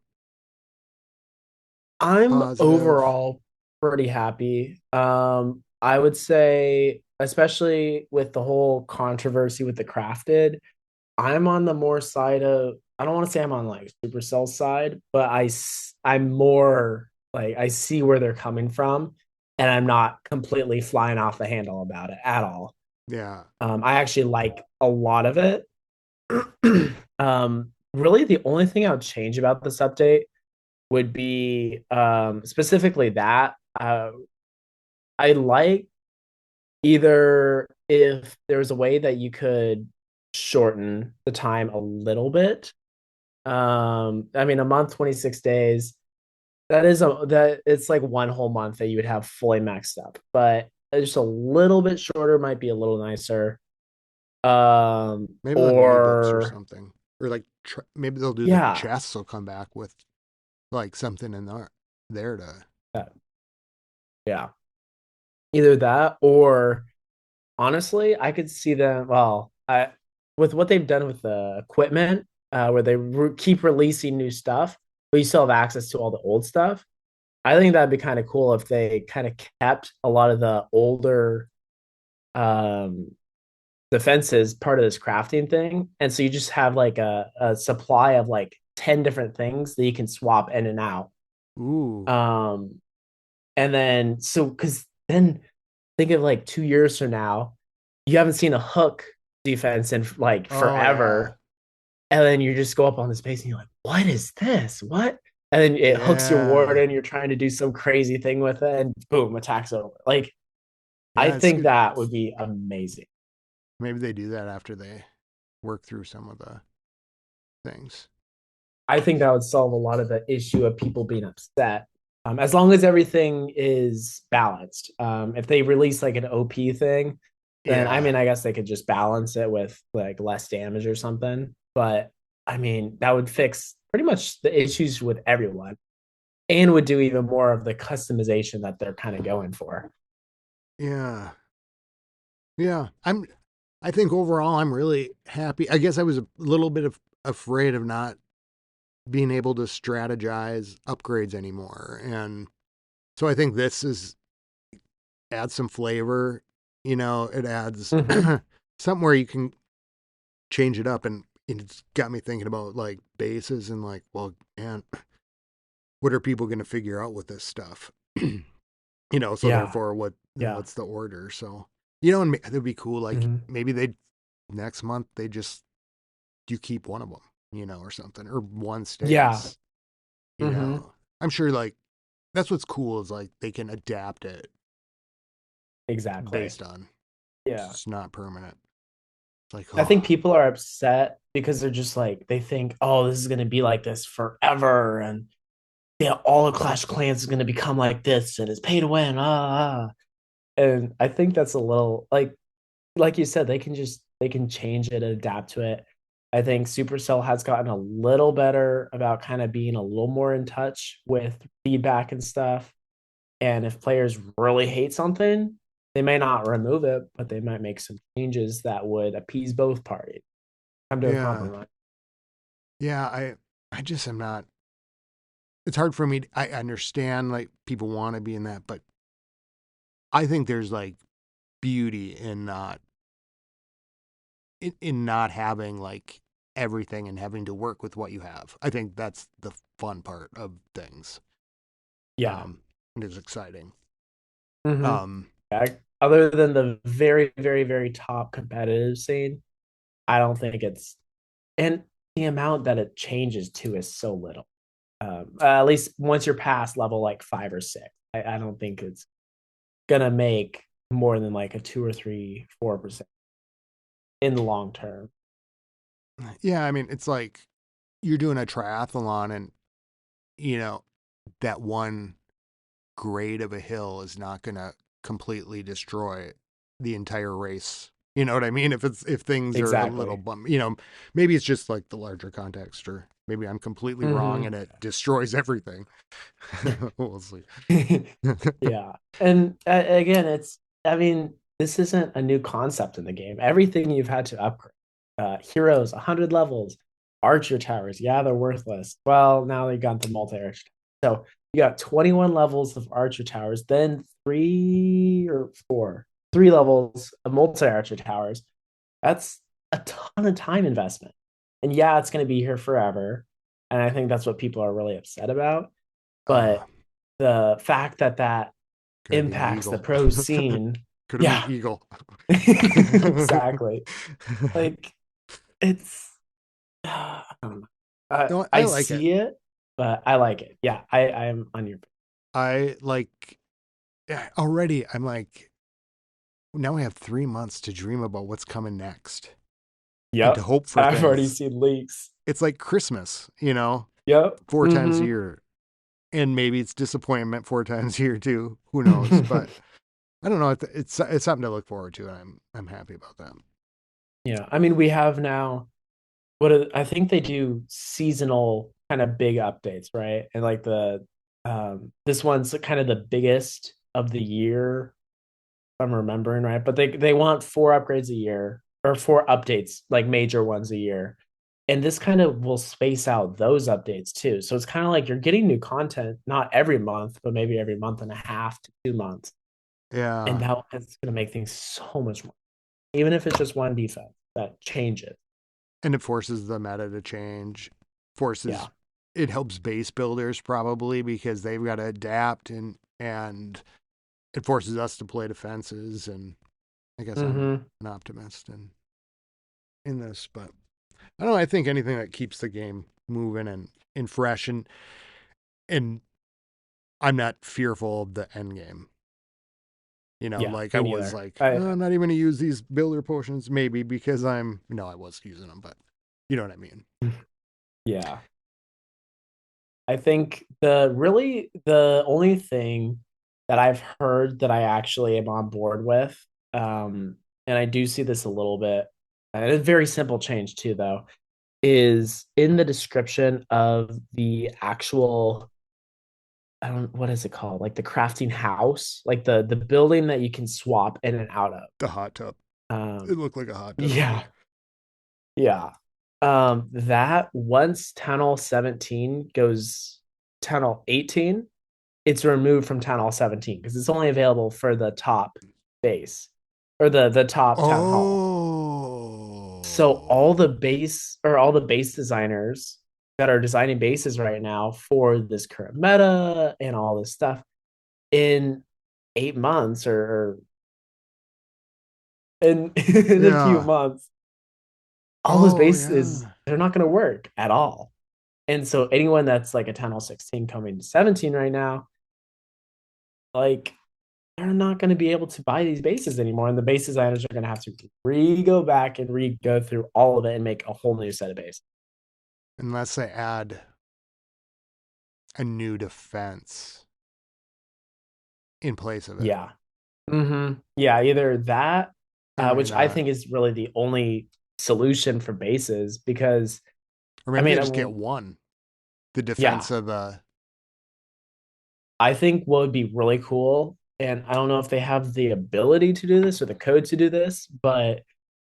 I'm positive? overall pretty happy. I would say, especially with the whole controversy with the crafted, I'm on the more side of, I don't want to say I'm on like Supercell side, but I'm more like I see where they're coming from. and I'm not completely flying off the handle about it at all. Yeah. I actually like a lot of it. Really, the only thing I would change about this update would be specifically that I like either if there was a way that you could shorten the time a little bit. I mean, a month, 26 days. That it's like one whole month that you would have fully maxed up, but just a little bit shorter might be a little nicer. Maybe like mini books or Or something. Or like maybe they'll do the yeah, chests will come back with like something in there to. that, yeah, either that or honestly, I could see them. Well, I with what they've done with the equipment, where they keep releasing new stuff, but you still have access to all the old stuff. I think that'd be kind of cool if they kind of kept a lot of the older um, defenses part of this crafting thing, and so you just have like a supply of like 10 different things that you can swap in and out. Ooh. Um, and then so because then think of like 2 years from now, you haven't seen a hook defense in like Oh yeah. forever. And then you just go up on this base and you're like, what is this? What? And then it hooks your Yeah. warden, you're trying to do some crazy thing with it, and boom, attacks over. Like, I Yeah, it's think good. that would be amazing. Maybe they do that after they work through some of the things. I think that would solve a lot of the issue of people being upset. As long as everything is balanced. If they release like an OP thing, then I Yeah. mean, I guess they could just balance it with like less damage or something. But I mean, that would fix pretty much the issues with everyone and would do even more of the customization that they're kind of going for. Yeah. Yeah. I think overall I'm really happy. I guess I was a little bit afraid of not being able to strategize upgrades anymore. And so I think this is adds some flavor. It adds Mm-hmm. something where you can change it up, and it's got me thinking about like bases and like, well, man, what are people going to figure out with this stuff? So Yeah. therefore, Yeah. what's the order? So and it would be cool. Like Mm-hmm. maybe they next month they just you keep one of them, or something, or one Yeah. stays. You Mm-hmm. know, I'm sure like that's what's cool is like they can adapt it Exactly. based on Yeah. it's not permanent. It's like, I think oh, people are upset because they're just like they think, oh, this is gonna be like this forever, and yeah, all of Clash of Clans is gonna become like this, and it's pay to win. And I think that's a little like you said, they can change it and adapt to it. I think Supercell has gotten a little better about kind of being a little more in touch with feedback and stuff. And if players really hate something, they may not remove it, but they might make some changes that would appease both parties. Come to a yeah, compromise. yeah. I just am not. It's hard for me. I understand like people want to be in that, but I think there's like beauty in not having like everything and having to work with what you have. I think that's the fun part of things. Yeah. Um, and it's exciting. Mm-hmm. Um, Yeah. Other than the very, very, very top competitive scene, I don't think it's and the amount that it changes to is so little. At least once you're past level like 5 or 6, I don't think it's gonna make more than like a 2 or 3, 4% in the long term. yeah, I mean, it's like you're doing a triathlon, and you know that one grade of a hill is not going to completely destroy the entire race. You know what I mean? If things are a little Exactly. maybe it's just like the larger context, or maybe I'm completely wrong Mm-hmm. and it destroys everything. We'll see. Yeah. And again, I mean, this isn't a new concept in the game. Everything you've had to upgrade. Heroes, 100 levels. Archer towers, yeah, they're worthless. Well, now they've got the multi archer. So you got 21 levels of archer towers, then 3 levels of multi archer towers. That's a ton of time investment. And yeah, it's going to be here forever. And I think that's what people are really upset about. uh, But the fact that Could have been impacts the Eagle. pro scene. Could have been Yeah, Eagle. exactly. Like it's I don't know. No, I I like it. see it, but I like it. Yeah, I'm on your. I like yeah, already. I'm like, now we have 3 months to dream about what's coming next and to Yep, hope for I've already things. seen leaks. It's like Christmas, Yep. 4 times a Mm-hmm. year. And maybe it's disappointment 4 times a year too. Who knows? But I don't know. It's something to look forward to, and I'm happy about that. Yeah, I mean, we have now. I think they do seasonal kind of big updates, right? And like the this one's kind of the biggest of the year, if I'm remembering right. But they want four upgrades a year or four updates, like major ones a year. And this kind of will space out those updates too. So it's kind of like you're getting new content, not every month, but maybe every month and a half to 2 months. And Yeah, that's going to make things so much more, even if it's just one defense that changes. and it forces the meta to change. Yeah. Forces it helps base builders probably because they've got to adapt and it forces us to play defenses. And I guess I'm Mm-hmm. an optimist in this, but I don't know. I think anything that keeps the game moving and fresh and I'm not fearful of the end game. Yeah, Like I me was neither. like, "Oh, I'm not even gonna use these builder potions, maybe because I'm no, I was using them, but you know what I mean. Yeah. I think the only thing that I've heard that I actually am on board with, and I do see this a little bit, and a very simple change too, though, is in the description of the actual, I don't what is it called? Like the crafting house, like the building that you can swap in and out of. The hot tub. It Um, looked like a hot tub to me. yeah, yeah. That once Tunnel 17 goes Tunnel 18, it's removed from Town Hall 17 because it's only available for the top base or the top town hall. So Oh, all the base designers that are designing bases right now for this current meta and all this stuff in 8 months or in in a few yeah. months, all those Oh, bases yeah. they're not going to work at all. And so anyone that's like a Town Hall 16 coming to 17 right now, like they're not going to be able to buy these bases anymore. And the base designers are going to have to go back and go through all of it and make a whole new set of bases. Unless they add a new defense in place of it, Yeah. Yeah. Either that, or maybe which I not, think is really the only solution for bases because, or I maybe they mean, just get one. The yeah, defense of the I think what would be really cool, and I don't know if they have the ability to do this or the code to do this, but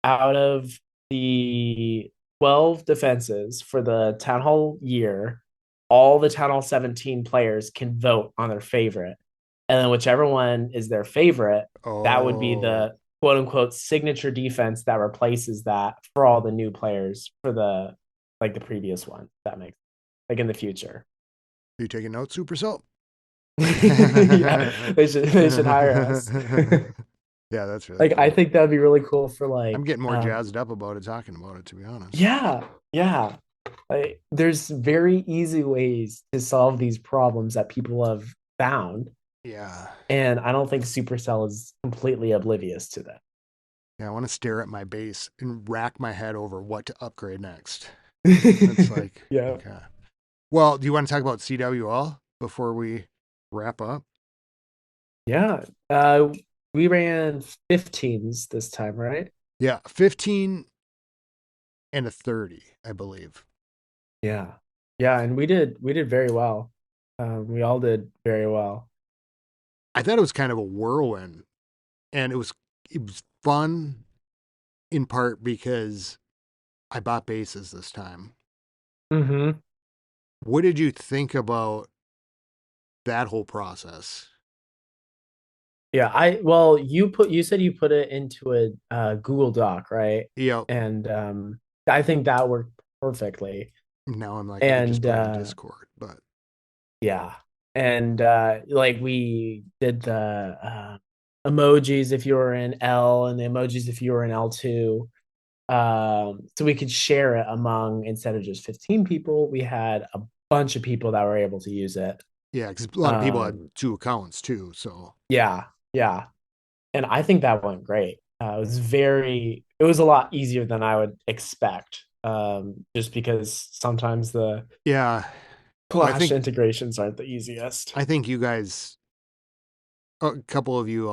out of the 12 defenses for the Town Hall year, all the Town Hall 17 players can vote on their favorite. And then whichever one is their favorite, that would be oh, the quote unquote signature defense that replaces that for all the new players for the like the previous one. That makes like in the future. you taking notes, Supercell? Yeah, they should hire us. Yeah, that's really Like I cool. think that'd be really cool for I'm like getting more jazzed up about it, talking about it, to be honest. yeah, yeah. Like, there's very easy ways to solve these problems that people have found, Yeah. and I don't think Supercell is completely oblivious to that. Yeah, I want to stare at my base and rack my head over what to upgrade next. It's like, Yeah, okay. Well, do you want to talk about CWL before we wrap up? yeah. We ran 15s this time, right? Yeah, 15 and a 30, I believe. Yeah, yeah, and we did very well. We all did very well. I thought it was kind of a whirlwind, and it was fun in part because I bought bases this time. Mm-hmm. What did you think about that whole process? Yeah, you said you put it into a Google Doc, right? Yep. And I think that worked perfectly. Now I'm like, I could just And put it in Discord, but yeah. And like we did the emojis if you were in L and the emojis if you were in L2. So we could share it among, instead of just 15 people, we had a bunch of people that were able to use it. Yeah, because a lot of people had Um, two accounts too. So yeah, yeah. And I think that went great. It was a lot easier than I would expect. Just because sometimes the yeah, well, Clash integrations aren't the easiest. I think you guys, a couple of you,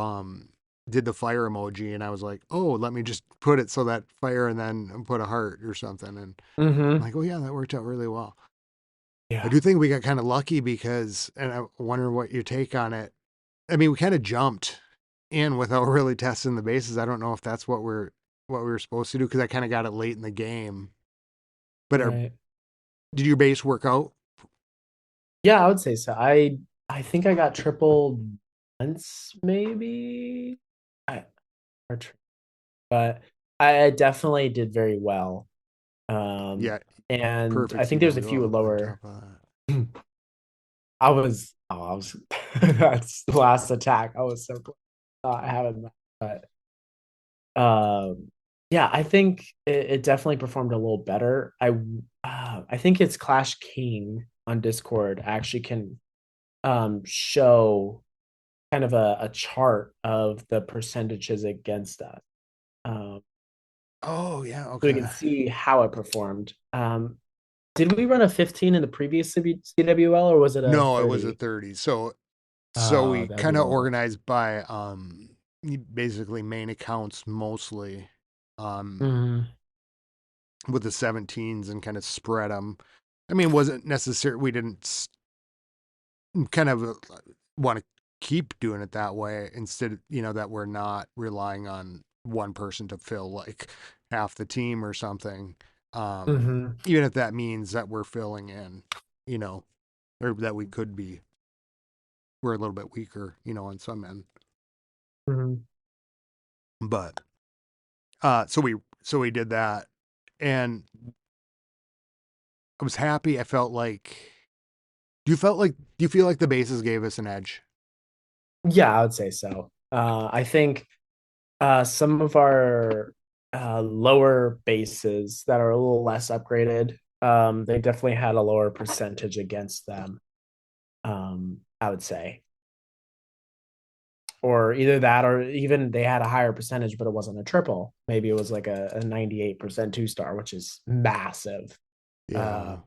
did the fire emoji, and I was like, oh, let me just put it so that fire, and then put a heart or something, and I'm Mm-hmm. like, oh yeah, that worked out really well. I Yeah. do think we got kind of lucky because, and I wonder what your take on it. I mean, we kind of jumped in without really testing the bases. I don't know if that's what we were supposed to do because I kind of got it late in the game. But Right. did your base work out? Yeah, I would say so. I think I got tripled once, maybe. I or tri- but I definitely did very well. Yeah, And perfect I think there's a CWO few on lower. top of that. I was that's the last attack. I was so close. I haven't, but yeah, I think it definitely performed a little better. I think it's Clash King on Discord actually can show kind of a chart of the percentages against us. Um, Oh yeah, so we okay. can see how it performed. Did we run a 15 in the previous CWL or was it a No, it was a 30? 30. So Oh, we that'd be kind a of little. organized by basically main accounts mostly um Mhm. with the 17s and kind of spread them. I mean, wasn't necessary. We didn't kind of want to keep doing it that way instead, that we're not relying on one person to fill like half the team or something. Mhm. Even if that means that we're filling in, you know, or that we could be, we're a little bit weaker, on some end. Mhm. But so we did that, and I was happy. I felt like. Do you feel like the bases gave us an edge? Yeah, I would say so. I think some of our lower bases that are a little less upgraded, they definitely had a lower percentage against them. I would say, or either that, or even they had a higher percentage, but it wasn't a triple. Maybe it was like a 98% 2 star, which is massive. Uh, Yeah.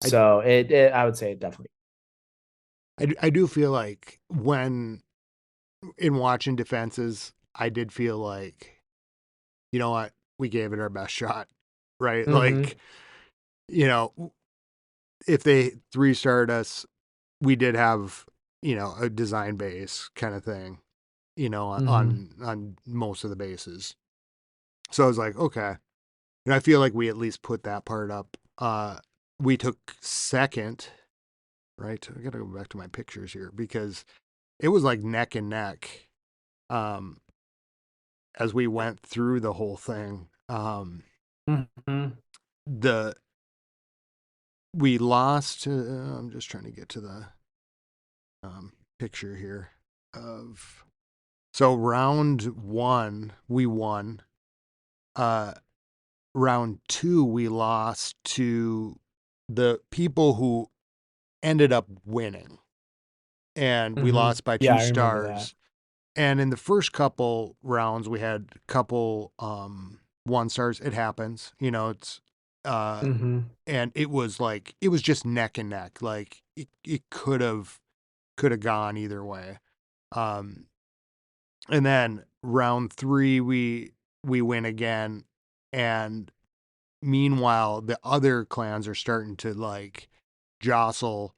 I so I would say it definitely. I do feel like when in watching defenses, I did feel like, you know what, we gave it our best shot, right? Mm-hmm. Like, you know, if they three-starred us, we did have, a design base kind of thing, Mm-hmm. on most of the bases. So I was like, okay. And I feel like we at least put that part up. We took second, right? I got to go back to my pictures here because it was like neck and neck. Um, as we went through the whole thing. Mm-hmm. The we lost. I'm just trying to get to the picture here of. So round one we won. Uh, round two we lost to the people who ended up winning, and we Mm-hmm. lost by Yeah, two I remember that. stars. And in the first couple rounds, we had a couple 1 stars. It happens, it's uh Mm-hmm. and it was just neck and neck. Like it could have gone either way. Um and then round three we win again, and meanwhile the other clans are starting to like jostle,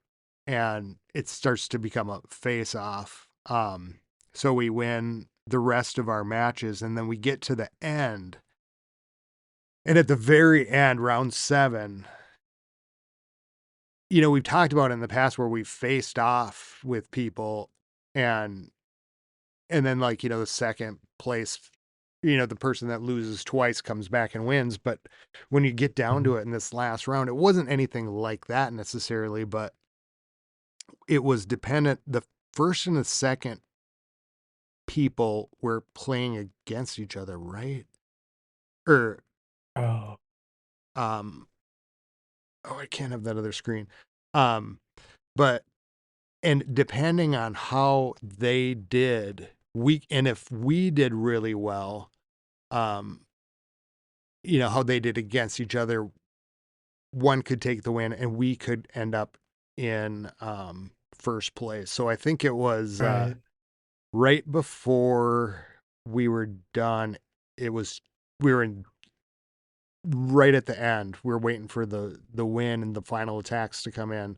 and it starts to become a face off. So we win the rest of our matches, and then we get to the end. And at the very end, round seven, we've talked about in the past where we've faced off with people, and then like, the second place, the person that loses twice comes back and wins. But when you get down Mm-hmm. to it in this last round, it wasn't anything like that necessarily, but it was dependent. The first and the second people were playing against each other, right? Or Oh, um, oh, I can't have that other screen. Um, but and depending on how they did, we and if we did really well, um, how they did against each other, one could take the win, and we could end up in first place. So I think it was right. right before we were done. It was we were in right at the end. We were waiting for the win and the final attacks to come in.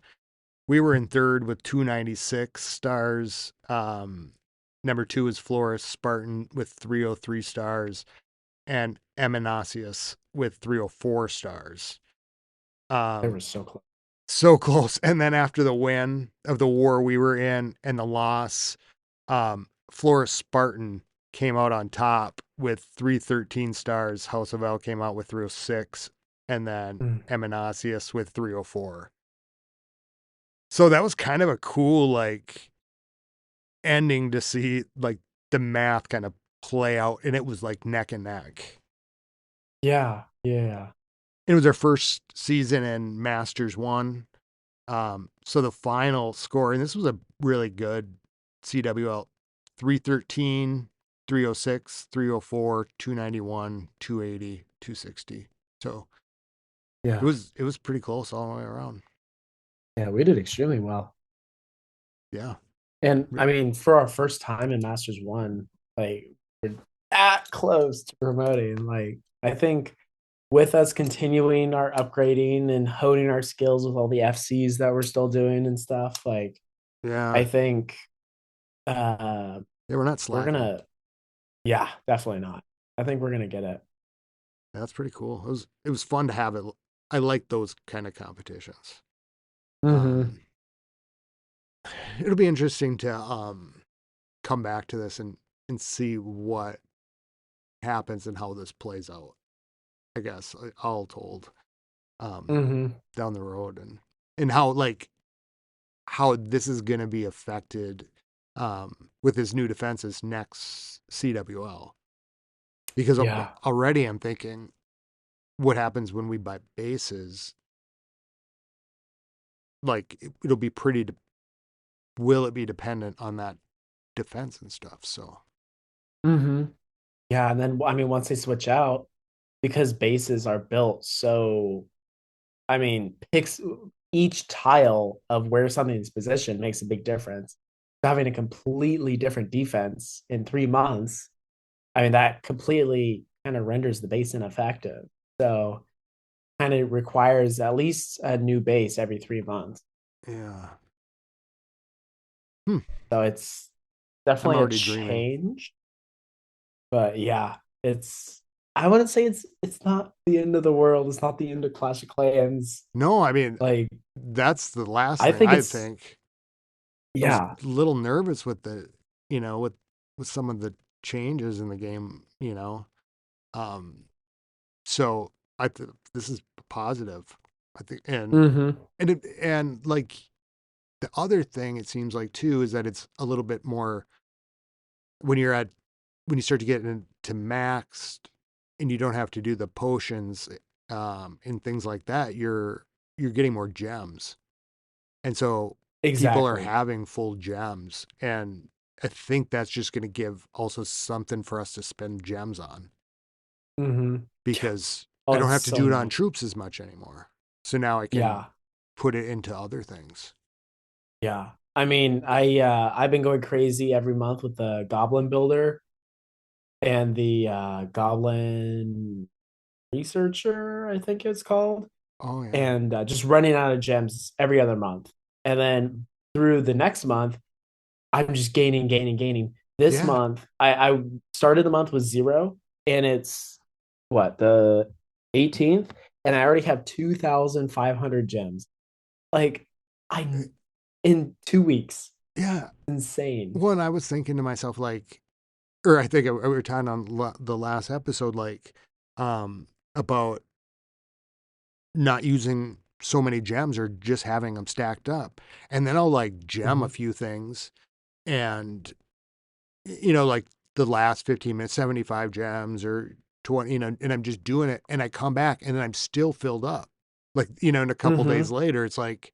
We were in third with 296 stars. Number two is Flores Spartan with 303 stars, and Eminasius with 304 stars. They Um, were so close. so close. And then after the win of the war we were in and the loss, Flores Spartan came out on top with 313 stars. House of L came out with 306, and then Mm. Eminasius with 304. So that was kind of a cool like ending to see like the math kind of play out, and it was like neck and neck. Yeah, yeah, It was our first season in Masters One. So the final score, and this was a really good CWL: 313, 306, 304, 291, 280, 260. So yeah, it was pretty close all the way around. yeah. We did extremely well. Yeah. And I mean, for our first time in Masters One, like we're that close to promoting. Like, I think with us continuing our upgrading and honing our skills with all the FCs that we're still doing and stuff, like Yeah. I think uh They were not we're slacking. gonna, yeah, definitely not. I think we're gonna get it. That's pretty cool. It was fun to have it. I like those kind of competitions. Mm-hmm. Um, it'll be interesting to come back to this and see what happens and how this plays out. I guess all told, um, Mm-hmm. down the road, and how like how this is going to be affected with his new defenses next CWL. Because Yeah. already I'm thinking, what happens when we buy bases? Like it'll be pretty. Will it be dependent on that defense and stuff? So Mm-hmm. Yeah. And then I mean, once they switch out, because bases are built so, I mean, picks each tile of where something's positioned makes a big difference. Having a completely different defense in 3 months, I mean, that completely kind of renders the base ineffective. So, kind of requires at least a new base every 3 months. yeah, hmm. So, it's I'm definitely a already dreaming. change. But yeah, I wouldn't say it's not the end of the world. It's not the end of Clash of Clans. No, I mean Like, that's the last I thing think I it's, think. I was yeah. a little nervous with with some of the changes in the game. Um, so this is positive. I think, Mm-hmm. and like the other thing, it seems like too is that it's a little bit more when you're at when you start to get into maxed and you don't have to do the potions and things like that. You're getting more gems, and so people are Exactly. having full gems, and I think that's just going to give also something for us to spend gems on Mm-hmm. Yeah. because Oh, I don't it's have to so do it on nice. troops as much anymore. So now I can Yeah. put it into other things. Yeah. I mean, I've been going crazy every month with the Goblin Builder and the Goblin Researcher, I think it's called, Oh yeah, and just running out of gems every other month. And then through the next month, I'm just gaining, gaining, gaining. This yeah. month, I started the month with zero, and it's what, the 18th, and I already have 2,500 gems. Like, I in 2 weeks. Yeah. Insane. Well, and I was thinking to myself, like, or I think we were talking on the last episode, like, about not using. so many gems or just having them stacked up. And then I'll like gem a Mhm. few things and like the last 15 minutes, 75 gems or 20, and I'm just doing it and I come back and then I'm still filled up. Like, and a couple days Mhm. later, it's like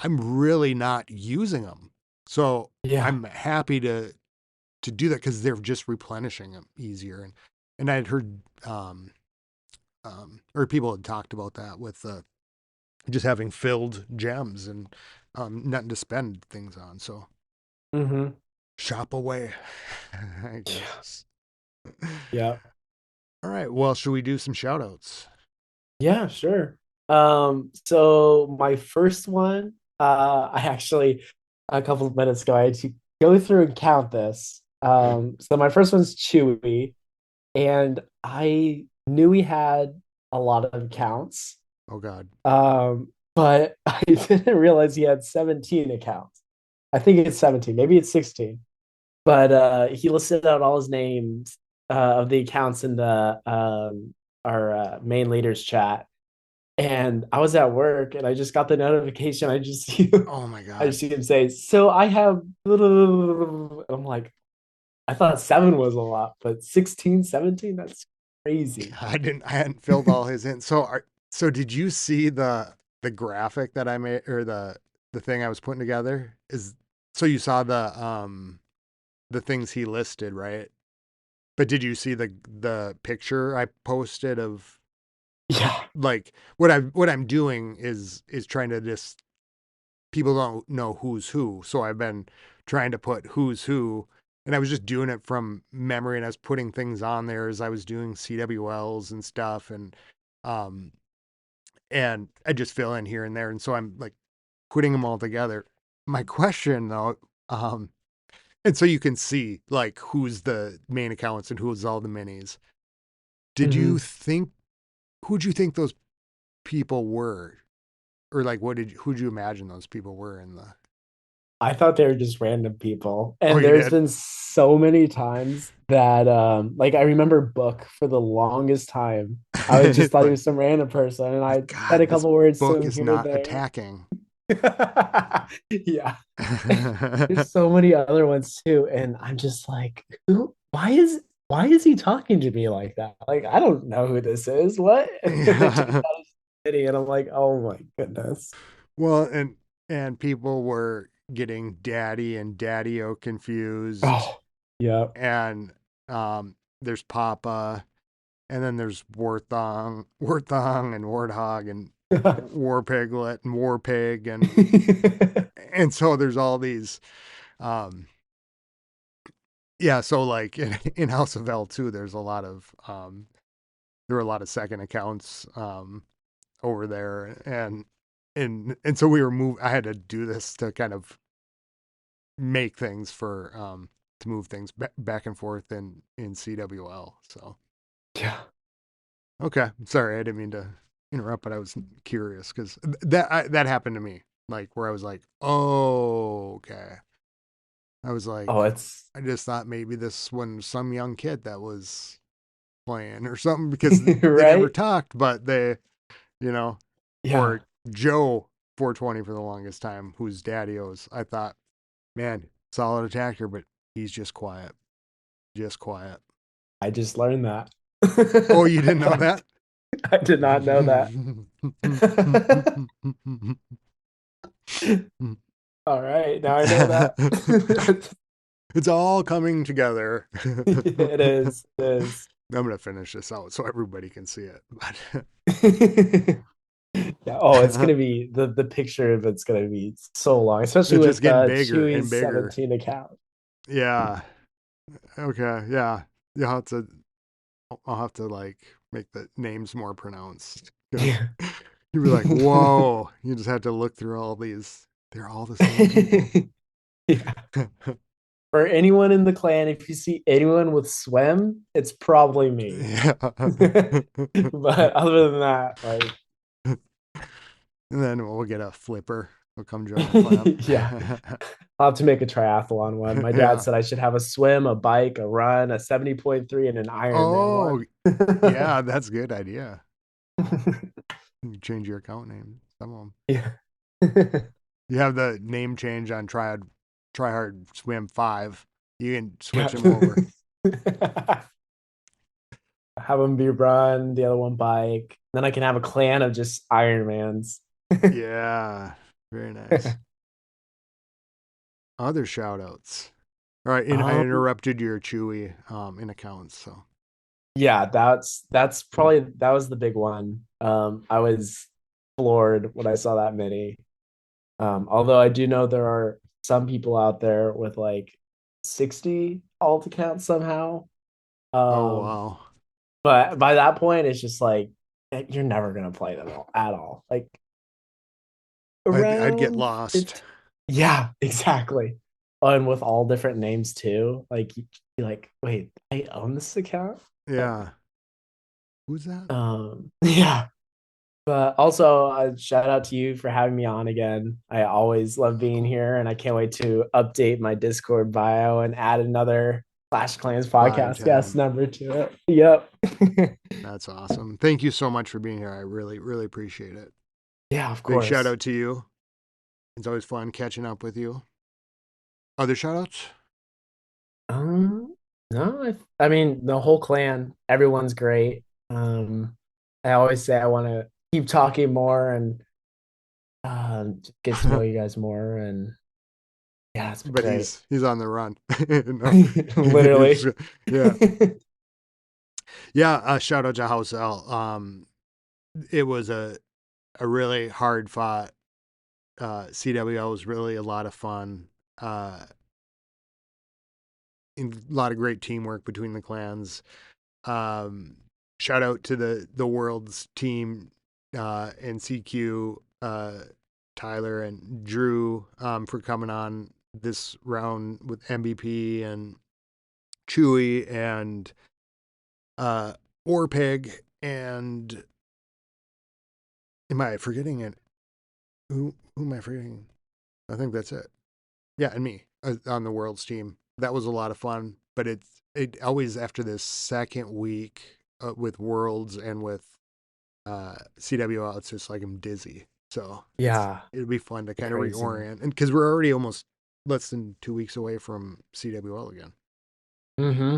I'm really not using them. So Yeah. I'm happy to do that because they're just replenishing them easier. And I'd heard or people had talked about that with just having filled gems and nothing to spend things on. So Mhm. shop away, I Yeah. guess. Yeah. All right. Well, should we do some shout outs? Yeah, sure. So my first one, I actually a couple of minutes ago I had to go through and count this. So my first one's Chewy, and I knew he had a lot of accounts. Oh, God. But I didn't realize he had 17 accounts. I think it's 17, maybe it's 16. But he listed out all his names of the accounts in the our main leaders chat. And I was at work and I just got the notification. Oh, my I God. just see him say, so I have and I'm like, I thought seven was a lot, but 16, 17, that's crazy. I hadn't filled all his in. So did you see the graphic that I made or the thing I was putting together? So you saw the things he listed, right? But did you see the picture I posted of Yeah. like what I'm doing is trying to just people don't know who's who. So I've been trying to put who's who and I was just doing it from memory and I was putting things on there as I was doing CWLs and stuff um and I just fill in here and there and so I'm like putting them all together. My question though, and so you can see like who's the main accounts and who's all the minis. Did you Mhm. think who'd you think those people were? Or like who'd you imagine those people were in the I thought they were just random people. Oh, And you there's did? been so many times that like I remember Book for the longest time. I was just It's thought he was some random person and like I said a God, this couple words to book him is here and not there. attacking. Yeah. There's so many other ones too. And I'm just like, why is he talking to me like that? Like, I don't know who this is. What? And then it turns Yeah. out it's Kitty, and I'm like, oh my goodness. Well, and people were getting daddy and daddy-o confused Oh, yeah. and there's Papa and then there's Warthong and Warthog and War Piglet and War Pig and so there's all these um yeah, so like in House of L too, there's a lot of there were a lot of second accounts over there and so we were I had to do this to kind of make things for to move things back and forth in CWL. So Yeah. okay, sorry, I didn't mean to interrupt, but I was curious because that happened to me, like where I was like, oh, okay. I was Oh, like, it's I just thought maybe this was some young kid that was playing or something because they never right. talked, but you know, Yeah. or Joe 420 for the longest time, who's Daddy O's. I thought, man, solid attacker, but he's just quiet. I just learned that. Oh, you I didn't know thought that? I did not know that. All right, now I know that. It's all coming together. It is. It is. I'm gonna finish this out so everybody can see it. Yeah. Oh, it's But gonna be the picture of it's gonna be so long, especially it's just with getting bigger and Chewie's bigger. 17 account. Yeah. Okay. Yeah. You'll have to. I'll have to like make the names more pronounced because Yeah. you'd be like, "Whoa!" You just have to look through all these. They're all the same people. Yeah. For anyone in the clan, if you see anyone with swim, it's probably me. Yeah. But other than that, like, And then we'll get a flipper. We'll come join the clan. yeah, I'll have to make a triathlon one. My dad Yeah. said I should have a swim, a bike, a run, a 70.3, and an Ironman Oh, one. yeah, that's a good idea. You change your account name. Some of them. Yeah. You have the name change on Try Hard Swim 5. You can switch Yeah. them over. Have them be run, the other one bike. Then I can have a clan of just Ironmans. Yeah. Very nice. Other shout outs. All right. I Um, interrupted your Chewy in accounts. So, yeah, that's probably that was the big one. I was floored when I saw that many. Although I do know there are some people out there with like 60 alt accounts somehow. oh, Um, wow. but by that point, it's just like you're never gonna play them all at all. Like I'd get around lost. 15. Yeah, exactly. And with all different names too. Like you're like, wait, I own this account? Yeah. Who's that? Yeah. But also, shout out to you for having me on again. I always love being here, and I can't wait to update my Discord bio and add another Clash Clans Live podcast guest tab. number to it. Yep. That's awesome. Thank you so much for being here. I really, really appreciate it. Yeah, of Big shout course. out to you. It's always fun catching up with you. Other shout outs? Um, no, I mean the whole clan, everyone's great. I always say I want to keep talking more and get to know you guys more, and yeah, it's been But great. he's on the run. No, Literally. yeah, yeah. Shout out to House L. It was a really hard fought. CWL was really a lot of fun. Uh, a lot of great teamwork between the clans. Um, Shout out to the world's team and CQ, Tyler and Drew for coming on this round with MVP and Chewy and uh, Orpeg and am I forgetting it? Who am I forgetting? I think that's it. Yeah, and me on the world's team. That was a lot of fun, but it always after this second week with worlds and with CWL, it's just like I'm dizzy. So Yeah, it'd be fun to kind of crazy. reorient, and because we're already almost less than 2 weeks away from CWL again. Mm-hmm.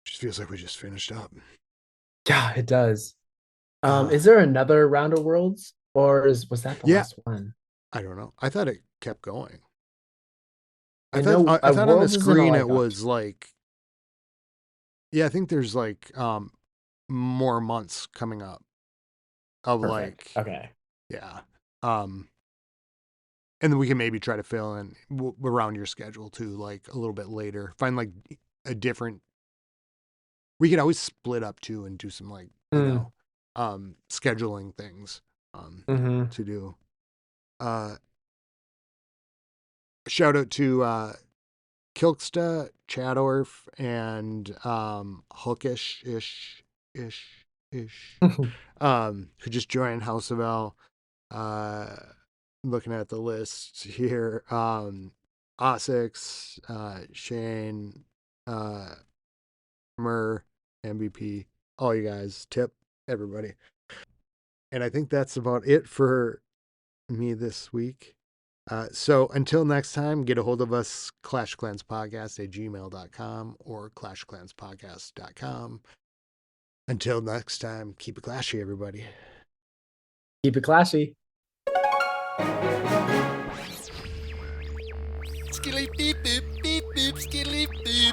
Just feels like we just finished up. Yeah, it does. Uh, Is there another round of worlds, or was that the yeah, last one? I don't know. I thought it kept going. I I thought know I thought on the worlds is in screen it like was October. like yeah. I think there's like more months coming up of Perfect. like Okay. yeah. Um, and then we can maybe try to fill in around your schedule too, like a little bit later. Find like a different. We could always split up too and do some like Mm, scheduling things mm-hmm. to do. Uh, Shout out to Kilksta, Chadorf, and Hookish ish who just joined House of L. Uh, Looking at the list here, Osix, Shane, uh, Murr, MVP, all you guys, Tip, everybody. And I think that's about it for me this week. So until next time, get a hold of us, clashclanspodcast at gmail.com or clashclanspodcast.com. Until next time, keep it clashy, everybody. Keep it classy. Skilly beep boop, skilly boop.